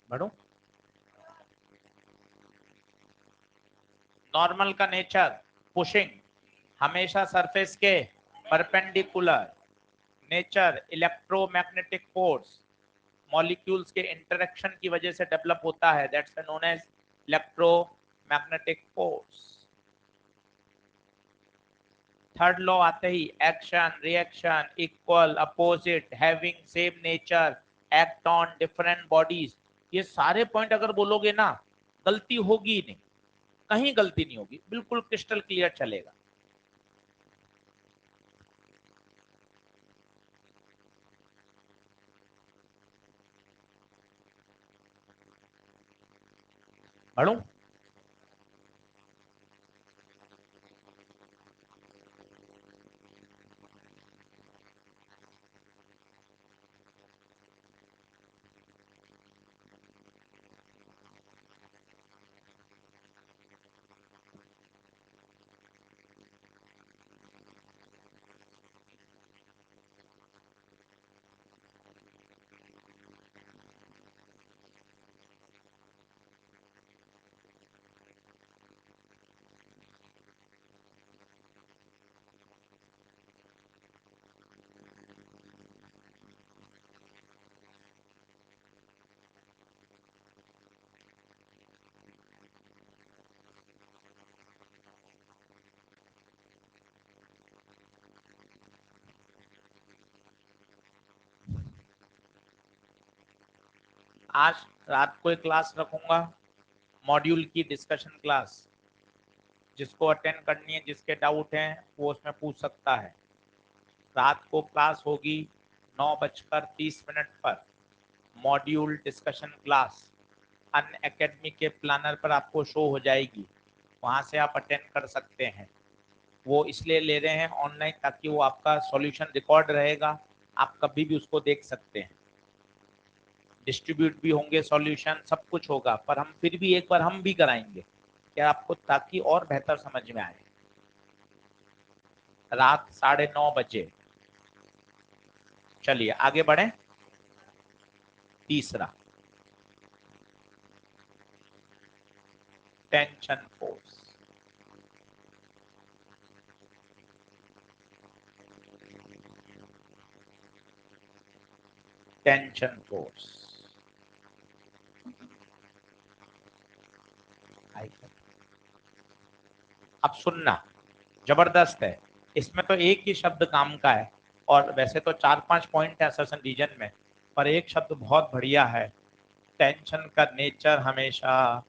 बढ़ो, नॉर्मल का नेचर पुशिंग, हमेशा सरफेस के perpendicular. Nature electromagnetic force, molecules के इंटरेक्शन की वजह से डेवलप होता है, that's known as electromagnetic force. Third law आते ही action reaction equal opposite having same nature act on different bodies. ये सारे पॉइंट अगर बोलोगे ना गलती होगी नहीं, कहीं गलती नहीं होगी, बिल्कुल क्रिस्टल क्लियर चलेगा। पढ़ूं? आज रात को एक क्लास रखूंगा, मॉड्यूल की डिस्कशन क्लास। जिसको अटेंड करनी है, जिसके डाउट हैं वो उसमें पूछ सकता है। रात को क्लास होगी 9:30 पर, मॉड्यूल डिस्कशन क्लास अन अकेडमी के प्लानर पर आपको शो हो जाएगी, वहां से आप अटेंड कर सकते हैं। वो इसलिए ले रहे हैं ऑनलाइन ताकि वो आपका सॉल्यूशन रिकॉर्ड रहेगा, आप कभी भी उसको देख सकते हैं। डिस्ट्रीब्यूट भी होंगे सॉल्यूशन, सब कुछ होगा, पर हम फिर भी एक बार हम भी कराएंगे क्या आपको, ताकि और बेहतर समझ में आए। रात 9:30 बजे। चलिए आगे बढ़े। तीसरा टेंशन फोर्स। टेंशन फोर्स अब सुनना, जबरदस्त है। इसमें तो एक ही शब्द काम का है, और वैसे तो 4-5 पॉइंट है असर्शन रीजन में, पर एक शब्द बहुत बढ़िया है। टेंशन का नेचर हमेशा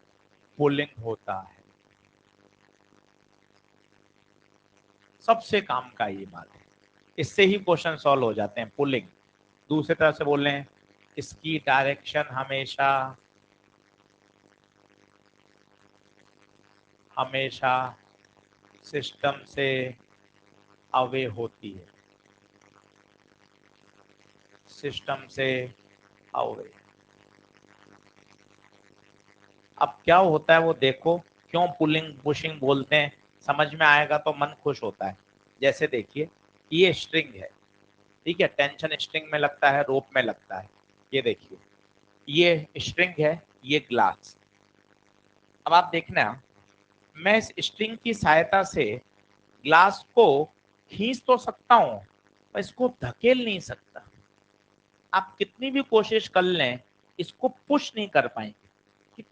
पुलिंग होता है। सबसे काम का ये बात है, इससे ही क्वेश्चन सॉल्व हो जाते हैं। पुलिंग, दूसरी तरह से बोल रहे हैं, इसकी डायरेक्शन हमेशा हमेशा सिस्टम से अवे होती है, सिस्टम से अवे। अब क्या होता है वो देखो, क्यों पुलिंग पुशिंग बोलते हैं, समझ में आएगा तो मन खुश होता है। जैसे देखिए, ये स्ट्रिंग है, ठीक है, टेंशन स्ट्रिंग में लगता है, रोप में लगता है। ये देखिए, ये स्ट्रिंग है, ये ग्लास। अब आप देखना, मैं इस स्ट्रिंग की सहायता से ग्लास को खींच तो सकता हूं, पर इसको धकेल नहीं सकता। आप कितनी भी कोशिश कर लें, इसको पुश नहीं कर पाएंगे।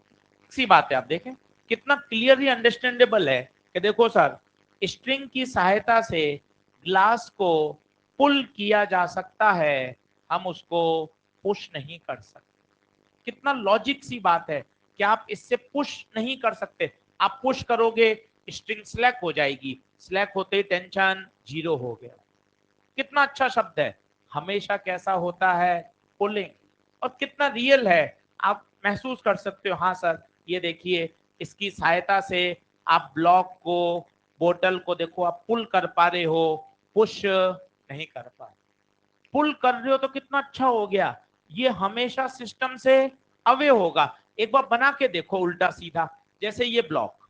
सी बात है, आप देखें कितना क्लियरली अंडरस्टैंडेबल है कि देखो सर, स्ट्रिंग की सहायता से ग्लास को पुल किया जा सकता है, हम उसको पुश नहीं कर सकते। कितना लॉजिक सी बात है कि आप इससे पुश नहीं कर सकते। आप पुश करोगे, स्ट्रिंग स्लैक हो जाएगी, स्लैक होते ही टेंशन जीरो हो गया। कितना अच्छा शब्द है, हमेशा कैसा होता है, पुलिंग। और कितना रियल है, आप महसूस कर सकते हो। हाँ सर, ये देखिए, इसकी सहायता से आप ब्लॉक को, बोतल को देखो, आप पुल कर पा रहे हो, पुश नहीं कर पा रहे। पुल कर रहे हो तो कितना अच्छा हो गया, ये हमेशा सिस्टम से अवे होगा। एक बार बना के देखो उल्टा सीधा, जैसे ये ब्लॉक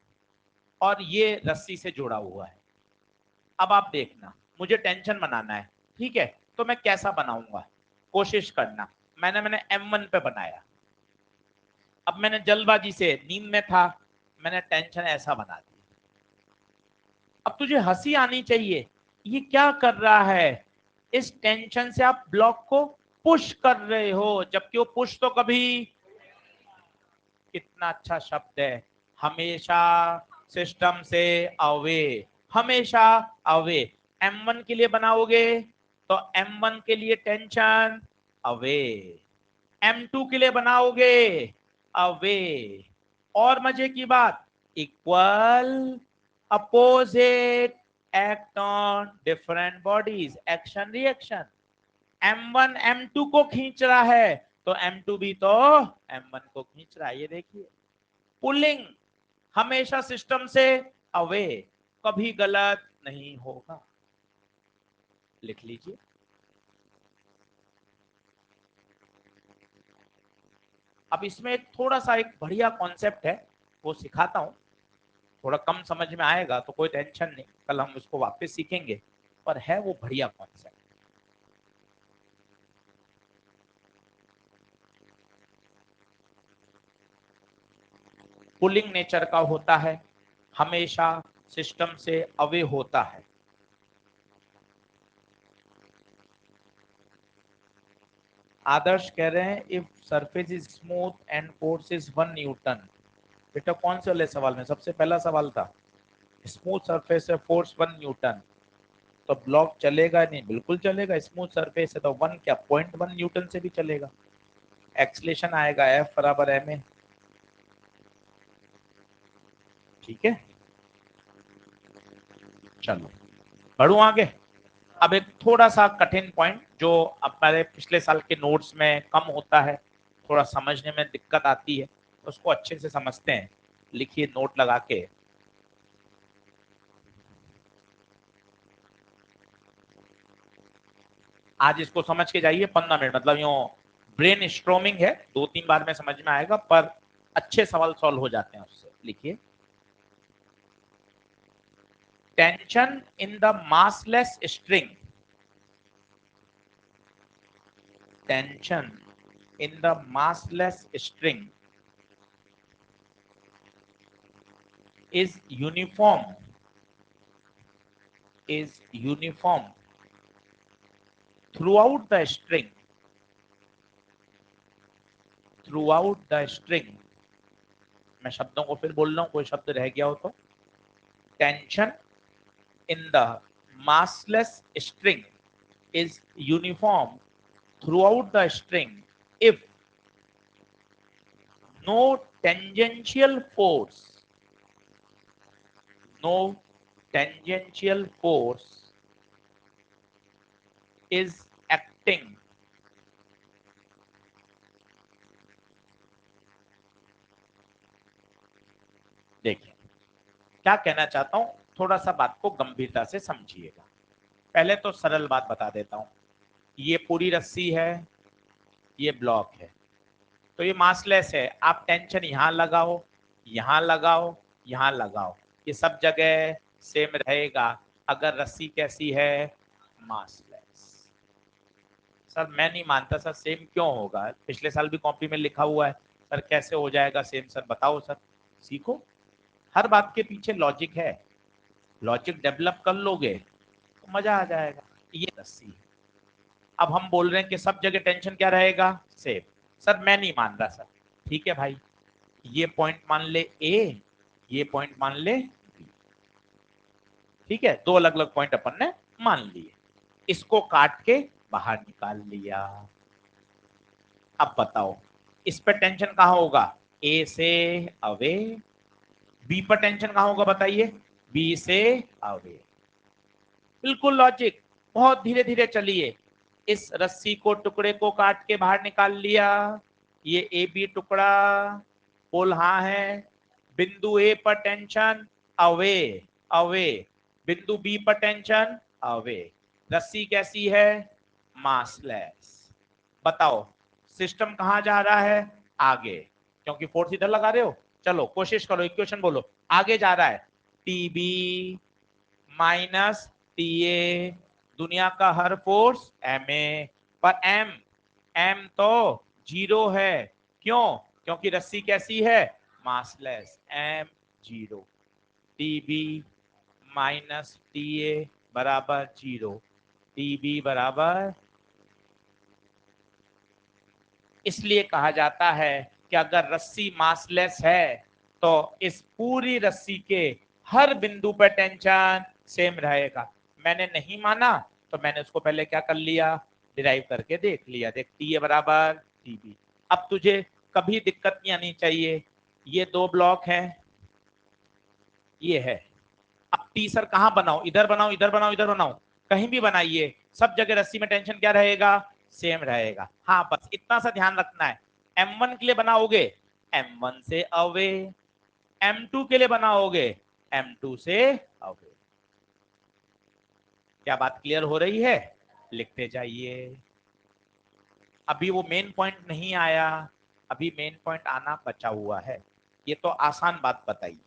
और ये रस्सी से जुड़ा हुआ है। अब आप देखना, मुझे टेंशन बनाना है, ठीक है, तो मैं कैसा बनाऊंगा, कोशिश करना। मैंने M1 पे बनाया। अब मैंने जल्दबाजी से, नींद में था, मैंने टेंशन ऐसा बना दी। अब तुझे हंसी आनी चाहिए, ये क्या कर रहा है, इस टेंशन से आप ब्लॉक को पुश कर रहे हो, जबकि वो पुश तो कभी, कितना अच्छा शब्द है, हमेशा सिस्टम से अवे, हमेशा अवे। M1 के लिए बनाओगे तो M1 के लिए टेंशन अवे, M2 के लिए बनाओगे अवे। और मजे की बात, equal opposite act on different bodies, action reaction. M1 M2 को खींच रहा है तो M2 भी तो M1 को खींच रहा है। ये देखिए, पुलिंग हमेशा सिस्टम से अवे, कभी गलत नहीं होगा। लिख लीजिए। अब इसमें एक थोड़ा सा एक बढ़िया कॉन्सेप्ट है, वो सिखाता हूं, थोड़ा कम समझ में आएगा तो कोई टेंशन नहीं, कल हम उसको वापस सीखेंगे, पर है वो बढ़िया कॉन्सेप्ट। पुलिंग नेचर का होता है, हमेशा सिस्टम से अवे होता है। आदर्श कह रहे हैं if surface is smooth and force is 1 Newton. बेटा कौन से वाले सवाल में सबसे पहला सवाल था, स्मूथ सरफेस है, फोर्स 1 न्यूटन, तो ब्लॉक चलेगा नहीं, बिल्कुल चलेगा, स्मूथ सरफेस है तो 1 क्या 0.1 न्यूटन से भी चलेगा। एक्सलेशन आएगा F बराबर ma। ठीक है, चलो बढ़ू आगे। अब एक थोड़ा सा कठिन पॉइंट जो हमारे पिछले साल के नोट्स में कम होता है, थोड़ा समझने में दिक्कत आती है, उसको अच्छे से समझते हैं। लिखिए नोट लगा के, आज इसको समझ के जाइए 15 मिनट, मतलब यूं ब्रेन स्ट्रोमिंग है, 2-3 बार में समझ में आएगा, पर अच्छे सवाल सॉल्व हो जाते हैं उससे। लिखिए, tension in the massless string, tension in the massless string is uniform throughout the string, मैं शब्दों को फिर बोल रहा हूं, कोई शब्द रह गया हो तो। Tension in the massless string is uniform throughout the string if no tangential force, no tangential force is acting, देखिए क्या कहना चाहता हूं, थोड़ा सा बात को गंभीरता से समझिएगा। पहले तो सरल बात बता देता हूं, ये पूरी रस्सी है, ये ब्लॉक है, तो ये मासलेस है। आप टेंशन यहां लगाओ, यहां लगाओ, यहां लगाओ, ये सब जगह सेम रहेगा अगर रस्सी कैसी है, मासलेस। सर मैं नहीं मानता सर, सेम क्यों होगा, पिछले साल भी कॉपी में लिखा हुआ है। सर कैसे हो जाएगा सेम, सर बताओ सर, सीखो, हर बात के पीछे लॉजिक है, लॉजिक डेवलप कर लोगे तो मजा आ जाएगा। ये रस्सी है, अब हम बोल रहे हैं कि सब जगह टेंशन क्या रहेगा, सेम। सर मैं नहीं मान रहा सर, ठीक है भाई, ये पॉइंट मान ले ए, ये पॉइंट मान ले बी, ठीक है, दो अलग अलग पॉइंट अपन ने मान लिए, इसको काट के बाहर निकाल लिया। अब बताओ इस पे टेंशन कहाँ होगा, ए से अवे, बी पर टेंशन कहाँ होगा बताइए, बी से अवे। बिल्कुल लॉजिक, बहुत धीरे धीरे चलिए, इस रस्सी को टुकड़े को काट के बाहर निकाल लिया, ये ए बी टुकड़ा, पोल हाँ है, बिंदु ए पर टेंशन अवे, अवे, बिंदु बी पर टेंशन अवे, रस्सी कैसी है, मासलेस। बताओ सिस्टम कहां जा रहा है, आगे, क्योंकि फोर्स इधर लगा रहे हो, चलो कोशिश करो, इक्वेशन बोलो, आगे जा रहा है, टीबी माइनस टी ए, दुनिया का हर फोर्स एम ए, पर एम, एम तो जीरो है, क्यों, क्योंकि रस्सी कैसी है, massless, M zero, T B minus T A बराबर 0, टी बी बराबर। इसलिए कहा जाता है कि अगर रस्सी मासलेस है तो इस पूरी रस्सी के हर बिंदु पर टेंशन सेम रहेगा। मैंने नहीं माना तो मैंने उसको पहले क्या कर लिया, डिराइव करके देख लिया। देख टी ए बराबर टी बी। अब तुझे कभी दिक्कत नहीं आनी चाहिए। ये दो ब्लॉक हैं, ये है। अब टी सर कहां बनाओ, इधर बनाओ, इधर बनाओ, इधर बनाओ, कहीं भी बनाइए, सब जगह रस्सी में टेंशन क्या रहेगा, सेम रहेगा। हाँ बस इतना सा ध्यान रखना है। M1 के लिए बनाओगे M1 से अवे, M2 के लिए बनाओगे M2 से अवे। क्या बात क्लियर हो रही है? लिखते जाइए। अभी वो मेन पॉइंट नहीं आया, अभी मेन पॉइंट आना बचा हुआ है। ये तो आसान बात बताई।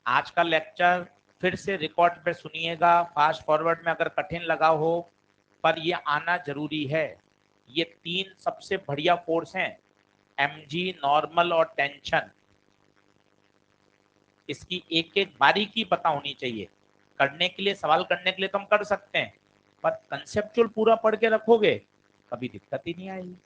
आज का लेक्चर फिर से रिकॉर्ड पे सुनिएगा, फास्ट फॉरवर्ड में अगर कठिन लगा हो, पर ये आना जरूरी है। ये तीन सबसे बढ़िया कोर्स हैं, एमजी, नॉर्मल और टेंशन। इसकी एक एक बारीकी पता होनी चाहिए। करने के लिए, सवाल करने के लिए तो हम कर सकते हैं, पर कंसेप्चुअल पूरा पढ़ के रखोगे कभी दिक्कत ही नहीं आएगी।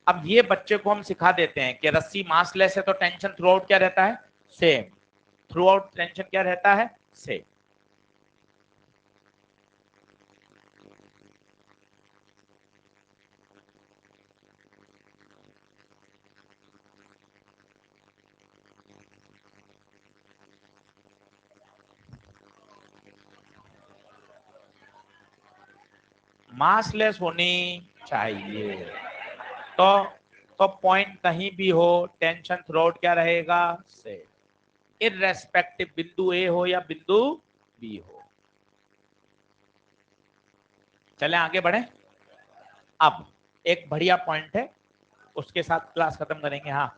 अब ये बच्चे को हम सिखा देते हैं कि रस्सी मासलेस है तो टेंशन थ्रू आउट क्या रहता है, सेम। थ्रू आउट टेंशन क्या रहता है, सेम। मासलेस होनी चाहिए। तो पॉइंट कहीं भी हो, टेंशन थ्रू आउट क्या रहेगा, सेम, इररेस्पेक्टिव बिंदु ए हो या बिंदु बी हो। चले आगे बढ़े। अब एक बढ़िया पॉइंट है, उसके साथ क्लास खत्म करेंगे। हाँ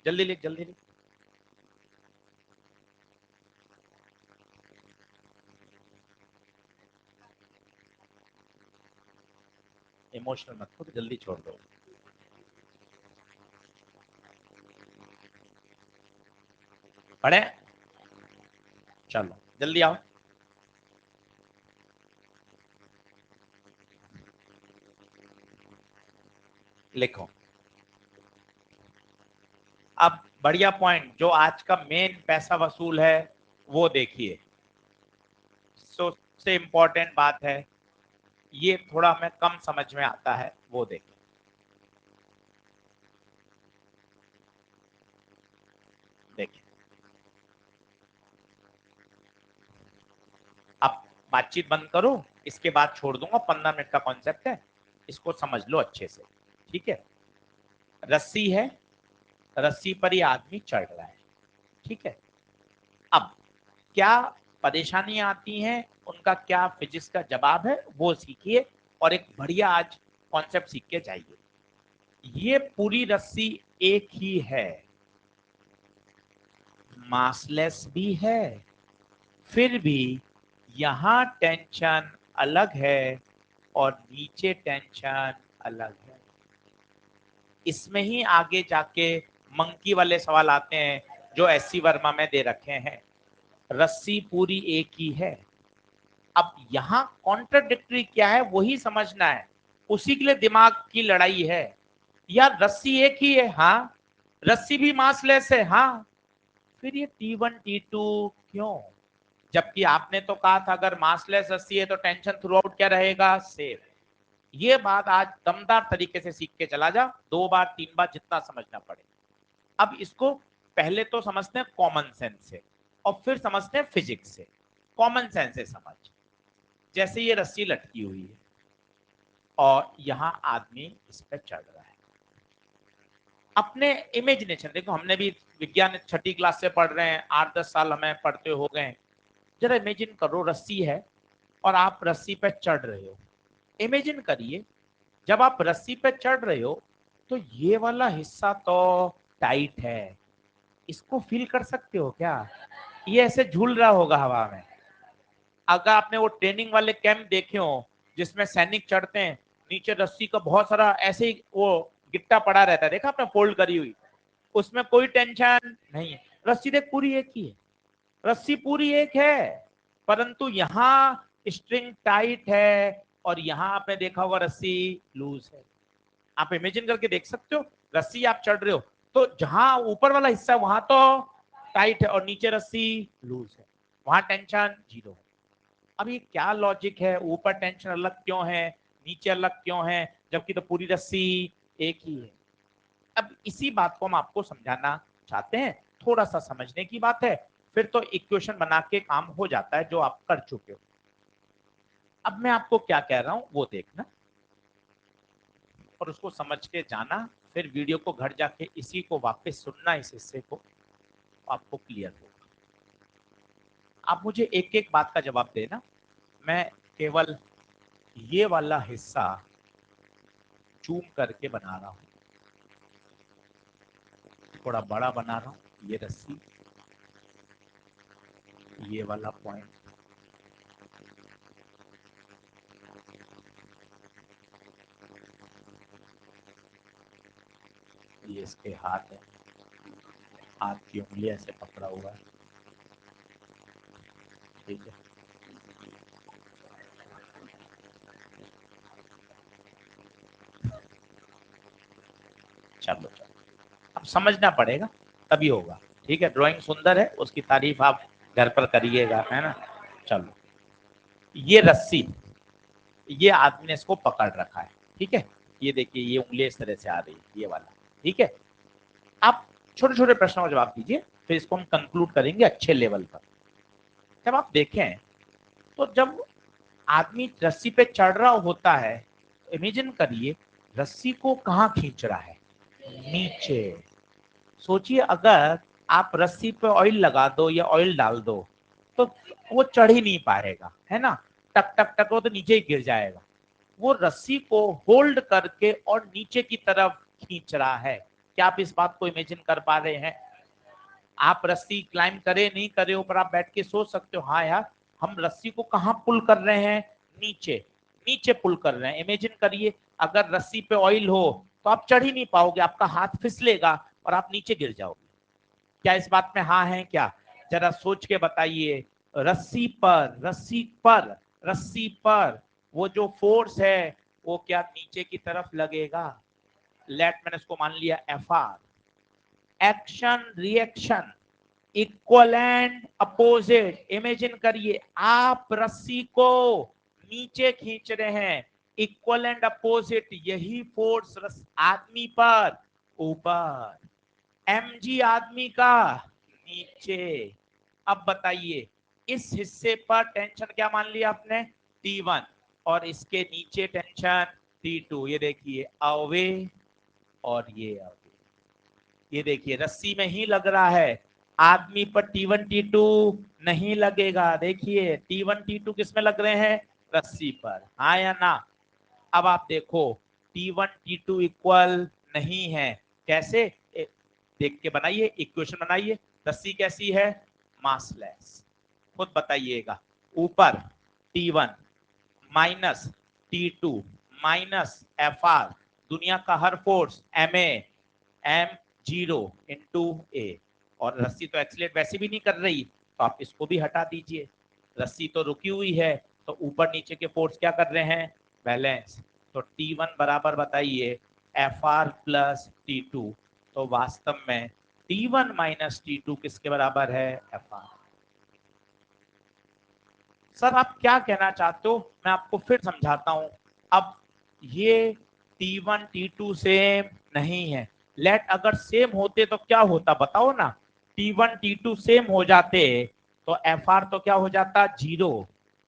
जल्दी लिख, जल्दी लिख। इमोशनल मत हो, जल्दी छोड़ दो। पढ़े, चलो जल्दी आओ। लिखो। अब बढ़िया पॉइंट, जो आज का मेन पैसा वसूल है वो देखिए। सबसे इंपॉर्टेंट बात है, ये थोड़ा हमें कम समझ में आता है, वो देखिए। देखिए अब बातचीत बंद करो, इसके बाद छोड़ दूंगा। 15 मिनट का कॉन्सेप्ट है, इसको समझ लो अच्छे से। ठीक है, रस्सी है, रस्सी पर ही आदमी चढ़ रहा है। ठीक है, अब क्या परेशानियां आती हैं, उनका क्या फिजिक्स का जवाब है, वो सीखिए और एक बढ़िया आज कॉन्सेप्ट सीख के जाइए। ये पूरी रस्सी एक ही है, मासलेस भी है, फिर भी यहां टेंशन अलग है और नीचे टेंशन अलग है। इसमें ही आगे जाके मंकी वाले सवाल आते हैं जो एससी वर्मा में दे रखे हैं। रस्सी पूरी एक ही है। अब यहां कॉन्ट्राडिक्टरी क्या है वही समझना है, उसी के लिए दिमाग की लड़ाई है। यार रस्सी एक ही है, हाँ। रस्सी भी मासलेस है, हाँ। फिर ये T1 T2 क्यों? जबकि आपने तो कहा था अगर मासलेस रस्सी है तो टेंशन थ्रू आउट क्या रहेगा, सेफ। ये बात आज दमदार तरीके से सीख के चला जा, 2 बार 3 बार जितना समझना पड़े। अब इसको पहले तो समझते हैं कॉमन सेंस से और फिर समझते हैं फिजिक्स से। कॉमन सेंस से समझ, जैसे ये रस्सी लटकी हुई है और यहाँ आदमी इस पर चढ़ रहा है। अपने इमेजिनेशन देखो, हमने भी विज्ञान 6ठी क्लास से पढ़ रहे हैं, 8-10 साल हमें पढ़ते हो गए। जरा इमेजिन करो रस्सी है और आप रस्सी पे चढ़ रहे हो। इमेजिन करिए जब आप रस्सी पे चढ़ रहे हो तो ये वाला हिस्सा तो टाइट है, इसको फील कर सकते हो क्या? ये ऐसे झूल रहा होगा हवा में। अगर आपने वो ट्रेनिंग वाले कैंप देखे हो जिसमें सैनिक चढ़ते हैं, नीचे रस्सी का बहुत सारा ऐसे ही वो गिट्टा पड़ा रहता है, देखा आपने, फोल्ड करी हुई, उसमें कोई टेंशन नहीं है। रस्सी देख पूरी एक ही है, रस्सी पूरी एक है, परंतु यहाँ स्ट्रिंग टाइट है और यहाँ आपने देखा होगा रस्सी लूज है। आप इमेजिन करके देख सकते हो, रस्सी आप चढ़ रहे हो तो जहां ऊपर वाला हिस्सा वहां तो टाइट है और नीचे रस्सी लूज है, वहां टेंशन जीरो है। अब ये क्या लॉजिक है, ऊपर टेंशन अलग क्यों है, नीचे अलग क्यों है, जबकि तो पूरी रस्सी एक ही है। अब इसी बात को हम आपको समझाना चाहते हैं, थोड़ा सा समझने की बात है, फिर तो इक्वेशन बना के काम हो जाता है जो आप कर चुके हो। अब मैं आपको क्या कह रहा हूं वो देखना और उसको समझ के जाना, फिर वीडियो को घर जाके इसी को वापस सुनना, इस हिस्से को, आपको क्लियर होगा। आप मुझे एक एक बात का जवाब देना। मैं केवल ये वाला हिस्सा जूम करके बना रहा हूं, थोड़ा बड़ा बना रहा हूं। ये रस्सी, ये वाला पॉइंट, ये इसके हाथ है, हाथ की उंगली ऐसे पकड़ा हुआ है, ठीक है। चलो अब समझना पड़ेगा तभी होगा, ठीक है। ड्राइंग सुंदर है, उसकी तारीफ आप घर पर करिएगा, है ना। चलो, ये रस्सी, ये आदमी ने इसको पकड़ रखा है, ठीक है। ये देखिए, ये उंगली इस तरह से आ रही है, ये वाला, ठीक है। आप छोटे छोटे प्रश्नों का जवाब दीजिए, फिर इसको हम कंक्लूड करेंगे अच्छे लेवल पर। जब आप देखें तो जब आदमी रस्सी पे चढ़ रहा होता है, इमेजिन करिए रस्सी को कहाँ खींच रहा है, नीचे। सोचिए अगर आप रस्सी पे ऑयल लगा दो या ऑयल डाल दो तो वो चढ़ ही नहीं पाएगा, है ना। टक टक टक वो तो नीचे ही गिर जाएगा। वो रस्सी को होल्ड करके और नीचे की तरफ खींच रहा है। क्या आप इस बात को इमेजिन कर पा रहे हैं? आप रस्सी क्लाइम करे नहीं करे ऊपर, आप बैठ के सोच सकते हो, हाँ यार हम रस्सी को कहाँ पुल कर रहे हैं, नीचे, नीचे पुल कर रहे हैं। इमेजिन करिए अगर रस्सी पे ऑयल हो तो आप चढ़ ही नहीं पाओगे, आपका हाथ फिसलेगा और आप नीचे गिर जाओगे। क्या इस बात में हाँ है क्या? जरा सोच के बताइए। रस्सी पर, रस्सी पर, रस्सी पर वो जो फोर्स है वो क्या नीचे की तरफ लगेगा? लेट, मैंने इसको मान लिया F R. Action reaction, equal and opposite. Imagine करिए आप रस्सी को नीचे खींच रहे हैं, इक्वल एंड अपोजिट यही फोर्स आदमी पर ऊपर, mg आदमी का नीचे। अब बताइए इस हिस्से पर टेंशन क्या मान लिया आपने, T1, और इसके नीचे टेंशन T2। ये देखिए अवे और ये अवे, ये देखिए रस्सी में ही लग रहा है, आदमी पर T1 T2 नहीं लगेगा। देखिए T1 T2 किस में लग रहे हैं, रस्सी पर, हाँ या ना। अब आप देखो T1 T2 इक्वल नहीं है, कैसे? देख के बनाइए, इक्वेशन बनाइए। रस्सी कैसी है, मासलेस, खुद बताइएगा। ऊपर T1 minus T2 minus FR, दुनिया का हर force MA M0 into A, और रस्सी तो एक्सीलेट वैसे भी नहीं कर रही तो आप इसको भी हटा दीजिए। रस्सी तो रुकी हुई है तो ऊपर नीचे के फोर्स क्या कर रहे हैं, बैलेंस। तो T1 बराबर बताइए FR प्लस T2, तो वास्तव में T1 माइनस T2 किसके बराबर है, FR। सर आप क्या कहना चाहते हो, मैं आपको फिर समझाता हूं। अब ये T1 T2 सेम नहीं है। लेट अगर सेम होते तो क्या होता बताओ ना, T1 T2 सेम हो जाते तो FR तो क्या हो जाता, जीरो।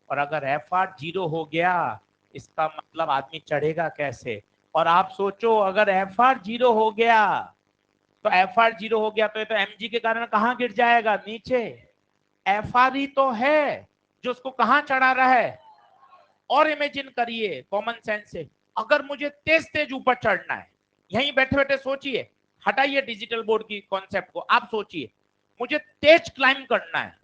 और अगर FR जीरो हो गया इसका मतलब आदमी चढ़ेगा कैसे? और आप सोचो अगर FR जीरो हो गया तो FR जीरो हो गया तो ये तो mg के कारण कहां गिर जाएगा, नीचे। FR ही तो है जो उसको कहां चढ़ा रहा है। और इमेजिन करिए कॉमन सेंस से, अगर मुझे तेज तेज ऊपर चढ़ना है, यहीं बैठे बैठे सोचिए, हटाइए डिजिटल बोर्ड की कॉन्सेप्ट को, आप सोचिए मुझे तेज क्लाइम करना है,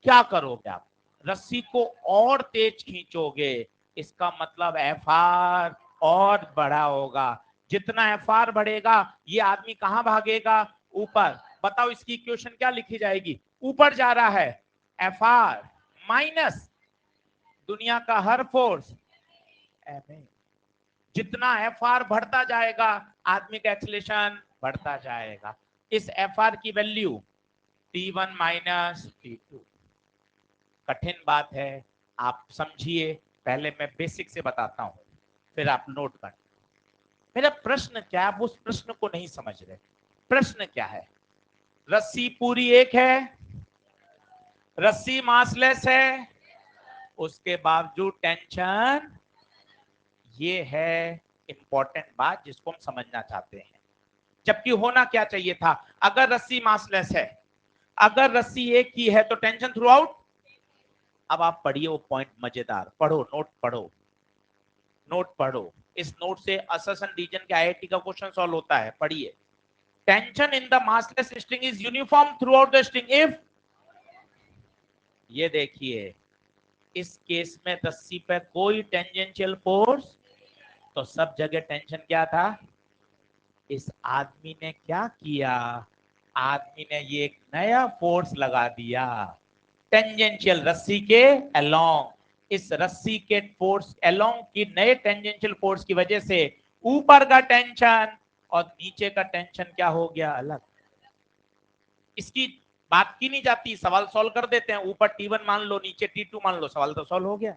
क्या करोगे आप? रस्सी को और तेज खींचोगे, इसका मतलब एफआर और बड़ा होगा। जितना एफआर बढ़ेगा ये आदमी कहां भागेगा? ऊपर। बताओ इसकी इक्वेशन क्या लिखी जाएगी? ऊपर जा रहा है एफआर माइनस दुनिया का हर फोर्स एम। जितना एफआर बढ़ता जाएगा आदमी का एक्सीलरेशन बढ़ता जाएगा। इस एफआर की वैल्यू T1 माइनस T2। कठिन बात है, आप समझिए। पहले मैं बेसिक से बताता हूं, फिर आप नोट कर। मेरा प्रश्न क्या है? आप उस प्रश्न को नहीं समझ रहे। प्रश्न क्या है? रस्सी पूरी एक है, रस्सी मासलेस है, उसके बावजूद टेंशन। ये है इंपॉर्टेंट बात जिसको हम समझना चाहते हैं। जबकि होना क्या चाहिए था? अगर रस्सी मासलेस है, अगर रस्सी एक की है तो टेंशन थ्रू आउट। अब आप पढ़िए वो पॉइंट, मजेदार पढ़ो, नोट पढ़ो, नोट पढ़ो। इस नोट से अससन रीजन के आईआईटी का क्वेश्चन सॉल्व होता है, पढ़िए। Tension in the massless string is uniform through out the string if, ये देखिए इस केस में रस्सी पे कोई टेंजेंशियल फोर्स, तो सब जगह टेंशन क्या था? इस आदमी ने क्या किया? आदमी ने ये एक नया फोर्स लगा दिया टेंजेंशियल रस्सी के अलोंग। इस रस्सी के फोर्स अलोंग की नए टेंजेंशियल फोर्स की वजह से ऊपर का टेंशन और नीचे का टेंशन क्या हो गया? अलग। इसकी बात की नहीं जाती, सवाल सॉल्व कर देते हैं। ऊपर T1 मान लो, नीचे T2 मान लो, सवाल तो सॉल्व हो गया।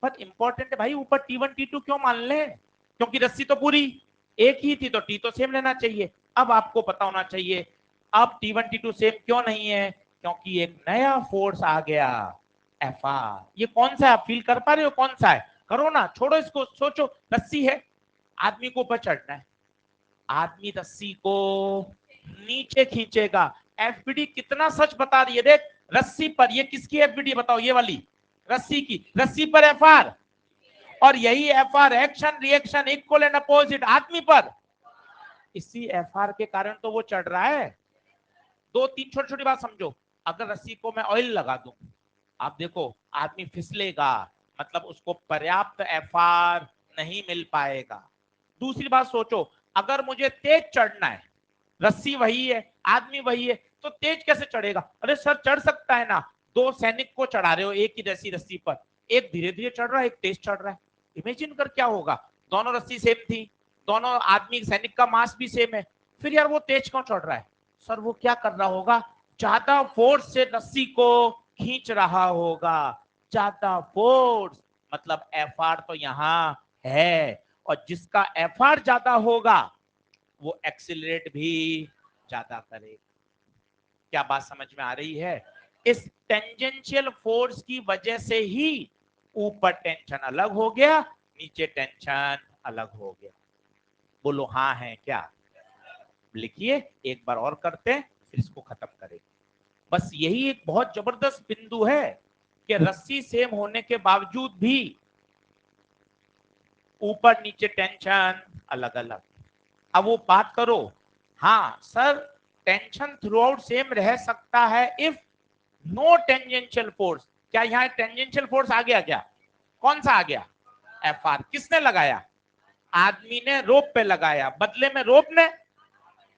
बट इंपॉर्टेंट है भाई, ऊपर T1 T2 क्यों मान ले? क्योंकि रस्सी तो पूरी एक ही थी तो टी तो सेम लेना चाहिए। अब आपको पता होना चाहिए अब T1 T2 सेम क्यों नहीं है? क्योंकि एक नया फोर्स आ गया एफआर। ये कौन सा है? आप फील कर पा रहे हो कौन सा है? करो ना, छोड़ो इसको, सोचो। रस्सी है, आदमी को ऊपर चढ़ना है, आदमी रस्सी को नीचे खींचेगा। एफबीडी कितना सच बता रही है, देख रस्सी पर, ये किसकी एफबीडी बताओ? ये वाली रस्सी की, रस्सी पर एफआर, और यही FR action reaction equal and opposite आदमी पर। इसी एफआर के कारण तो वो चढ़ रहा है। दो तीन छोटी छोटी बात समझो। अगर रस्सी को मैं ऑयल लगा दूं, आप देखो आदमी फिसलेगा, मतलब उसको पर्याप्त एफआर नहीं मिल पाएगा। दूसरी बात सोचो, अगर मुझे तेज चढ़ना है, रस्सी वही है, आदमी वही है, तो तेज कैसे चढ़ेगा? अरे सर चढ़ सकता है ना। दो सैनिक को चढ़ा रहे हो एक ही रस्सी पर, एक धीरे धीरे चढ़ रहा है, एक तेज चढ़ रहा है। इमेजिन कर क्या होगा। दोनों रस्सी सेम थी, दोनों आदमी सैनिक का मास भी सेम है, फिर यार वो तेज क्यों चढ़ रहा है? सर वो क्या कर रहा होगा? ज्यादा फोर्स से रस्सी को खींच रहा होगा। ज्यादा फोर्स मतलब एफआर तो यहां है, और जिसका एफआर ज्यादा होगा वो एक्सिलरेट भी ज्यादा करेगा। क्या बात समझ में आ रही है? इस टेंजेंशियल फोर्स की वजह से ही ऊपर टेंशन अलग हो गया, नीचे टेंशन अलग हो गया। बोलो हाँ है क्या? लिखिए, एक बार और करते हैं फिर इसको खत्म करेंगे। बस यही एक बहुत जबरदस्त बिंदु है कि रस्सी सेम होने के बावजूद भी ऊपर नीचे टेंशन अलग अलग। अब वो बात करो, हाँ sir tension through out same रह सकता है इफ नो टेंजेंशियल फोर्स। क्या यहाँ टेंजेंशियल फोर्स आ गया क्या? कौन सा आ गया? एफआर। किसने लगाया? आदमी ने रोप पे लगाया, बदले में रोप ने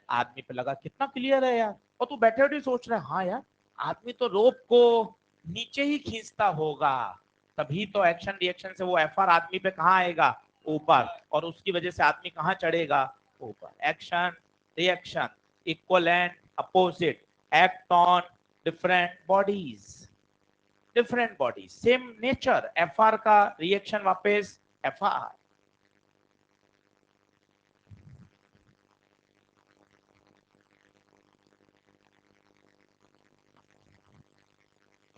आदमी पे लगा। कितना क्लियर है यार। और तू बैठे बैठे सोच रहा है, हाँ यार आदमी तो रोप को नीचे ही खींचता होगा, तभी तो एक्शन रिएक्शन से वो एफआर आदमी पे कहाँ आएगा? ऊपर, और उसकी वजह से आदमी कहाँ चढ़ेगा? ऊपर। Action reaction equal and opposite act on different bodies, different bodies same nature. FR का रिएक्शन वापस एफआर।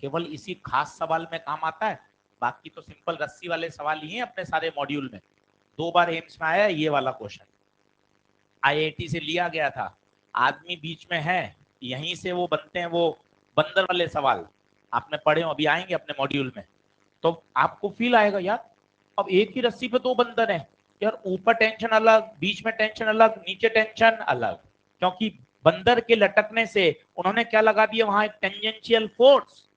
केवल इसी खास सवाल में काम आता है, बाकी तो सिंपल रस्सी वाले सवाल ही हैं अपने सारे मॉड्यूल में। 2 बार एम्स में आया ये वाला क्वेश्चन, आईआईटी से लिया गया था। आदमी बीच में है, यहीं से वो बनते हैं वो बंदर वाले सवाल। आपने पढ़े हो, अभी आएंगे अपने मॉड्यूल में, तो आपको फील आएगा यार अब एक ही रस्सी पे 2 बंदर हैं यार, ऊपर टेंशन अलग, बीच में टेंशन अलग, नीचे टेंशन अलग। क्योंकि बंदर के लटकने से उन्होंने क्या लगा दिया वहां? एक टेंजेंशियल फोर्स।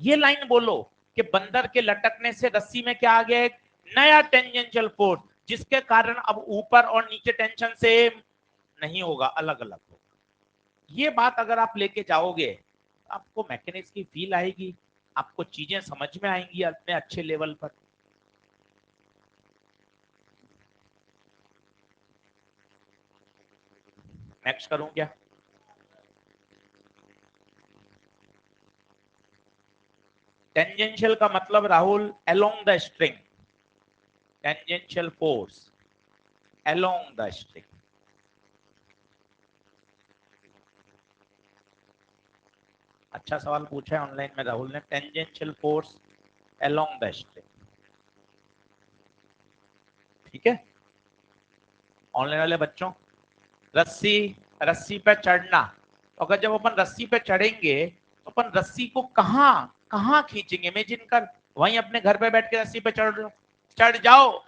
ये लाइन बोलो कि बंदर के लटकने से रस्सी में क्या आ गया, एक नया टेंजेंशियल फोर्स, जिसके कारण अब ऊपर और नीचे टेंशन सेम नहीं होगा, अलग अलग होगा। ये बात अगर आप लेके जाओगे आपको मैकेनिक्स की फील आएगी, आपको चीजें समझ में आएंगी अपने अच्छे लेवल पर। नेक्स्ट करूं क्या? टेंजेंशियल का मतलब Rahul along the string, tangential force along the string. अच्छा सवाल पूछा है ऑनलाइन में राहुल ने, tangential force along the string. ठीक है ऑनलाइन वाले बच्चों, रस्सी, रस्सी पे चढ़ना, अगर जब अपन रस्सी पे चढ़ेंगे तो अपन रस्सी को कहां कहां खींचेंगे? इमेजिन कर, वहीं अपने घर पे बैठ के रस्सी पे चढ़ जाओ,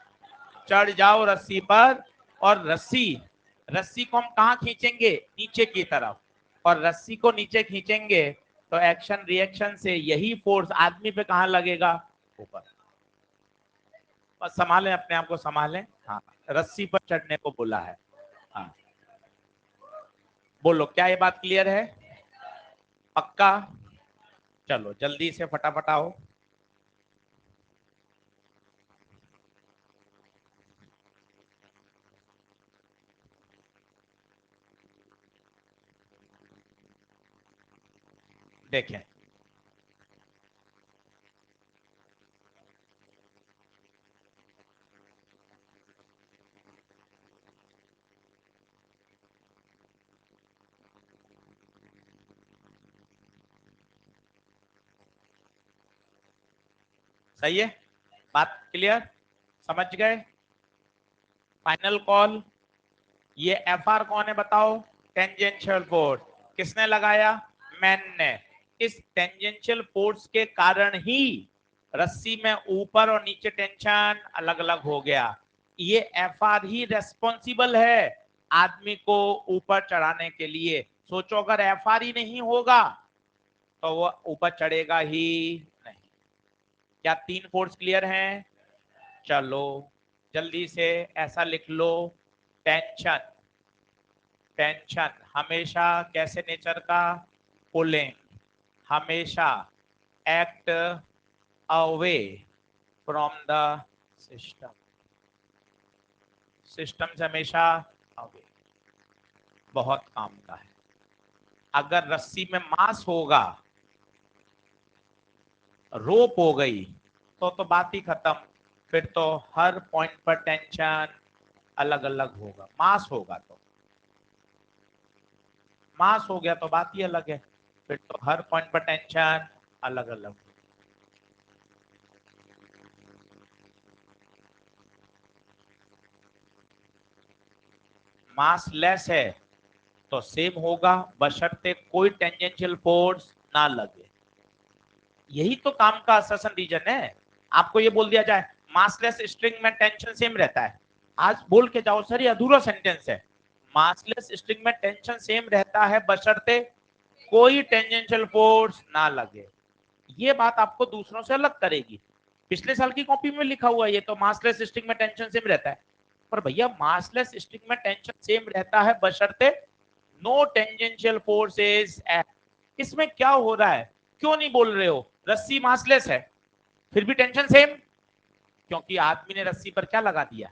चढ़ जाओ रस्सी पर, और रस्सी, रस्सी को हम कहां खींचेंगे? नीचे की तरफ। और रस्सी को नीचे खींचेंगे तो एक्शन रिएक्शन से यही फोर्स आदमी पे कहां लगेगा? ऊपर। बस संभालें अपने आप को, संभालें। हाँ, रस्सी पर चढ़ने को बोला है। हाँ बोलो, क्या ये बात क्लियर है? पक्का? चलो जल्दी से फटाफट आओ। देखें, सही है, बात क्लियर, समझ गए? Final call. ये एफ आर कौन है बताओ? Tangential force. किसने लगाया? मैन ने। इस टेंजेंशियल फोर्स के कारण ही रस्सी में ऊपर और नीचे टेंशन अलग अलग हो गया। ये एफ आर ही रेस्पॉन्सिबल है आदमी को ऊपर चढ़ाने के लिए। सोचो अगर एफ आर ही नहीं होगा तो वो ऊपर चढ़ेगा ही नहीं। क्या तीन फोर्स क्लियर हैं? चलो जल्दी से ऐसा लिख लो, टेंशन, टेंशन हमेशा कैसे नेचर का? पुलिंग, हमेशा act away from the system, system से हमेशा अवे। बहुत काम का है। अगर रस्सी में मास होगा, रोप हो गई, तो बात ही खत्म। फिर तो हर पॉइंट पर टेंशन अलग अलग होगा। मास होगा तो, मास हो गया तो बात ही अलग है, फिर तो हर पॉइंट पर टेंशन अलग अलग। मास लेस है तो सेम होगा, बशर्ते कोई टेंजेंशियल फोर्स ना लगे। यही तो काम का असर्शन रीजन है। आपको ये बोल दिया जाए मासलेस स्ट्रिंग में टेंशन सेम रहता है, आज बोल के जाओ सर ये अधूरा सेंटेंस है। मासलेस स्ट्रिंग में टेंशन सेम रहता है बशर्ते कोई टेंजेंशियल फोर्स ना लगे। ये बात आपको दूसरों से अलग करेगी। पिछले साल की कॉपी में लिखा हुआ है ये तो, मासलेस स्ट्रिंग में टेंशन सेम रहता है। पर भैया मासलेस स्ट्रिंग में टेंशन सेम रहता है बशर्ते नो टेंजेंशियल फोर्सेस। इसमें क्या हो रहा है? क्यों नहीं बोल रहे हो? रस्सी मासलेस है फिर भी टेंशन सेम, क्योंकि आदमी ने रस्सी पर क्या लगा दिया?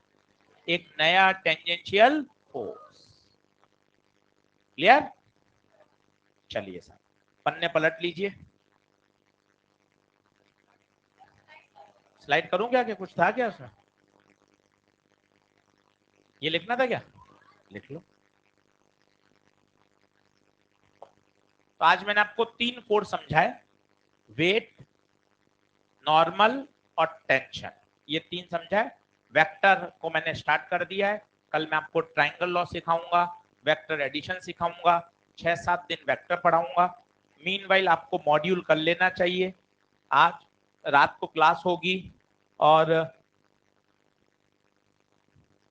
एक नया टेंजेंशियल फोर्स। क्लियर? चलिए सर, पन्ने पलट लीजिए। स्लाइड करूं क्या? कुछ था क्या उसमें? ये लिखना था क्या? लिख लो। तो आज मैंने आपको तीन फोर्स समझाए, वेट, नॉर्मल और टेंशन, ये तीन समझा है। वेक्टर को मैंने स्टार्ट कर दिया है, कल मैं आपको ट्राइंगल लॉ सिखाऊंगा, वेक्टर एडिशन सिखाऊंगा, 6-7 दिन वेक्टर पढ़ाऊंगा। मीनवाइल आपको मॉड्यूल कर लेना चाहिए, आज रात को क्लास होगी और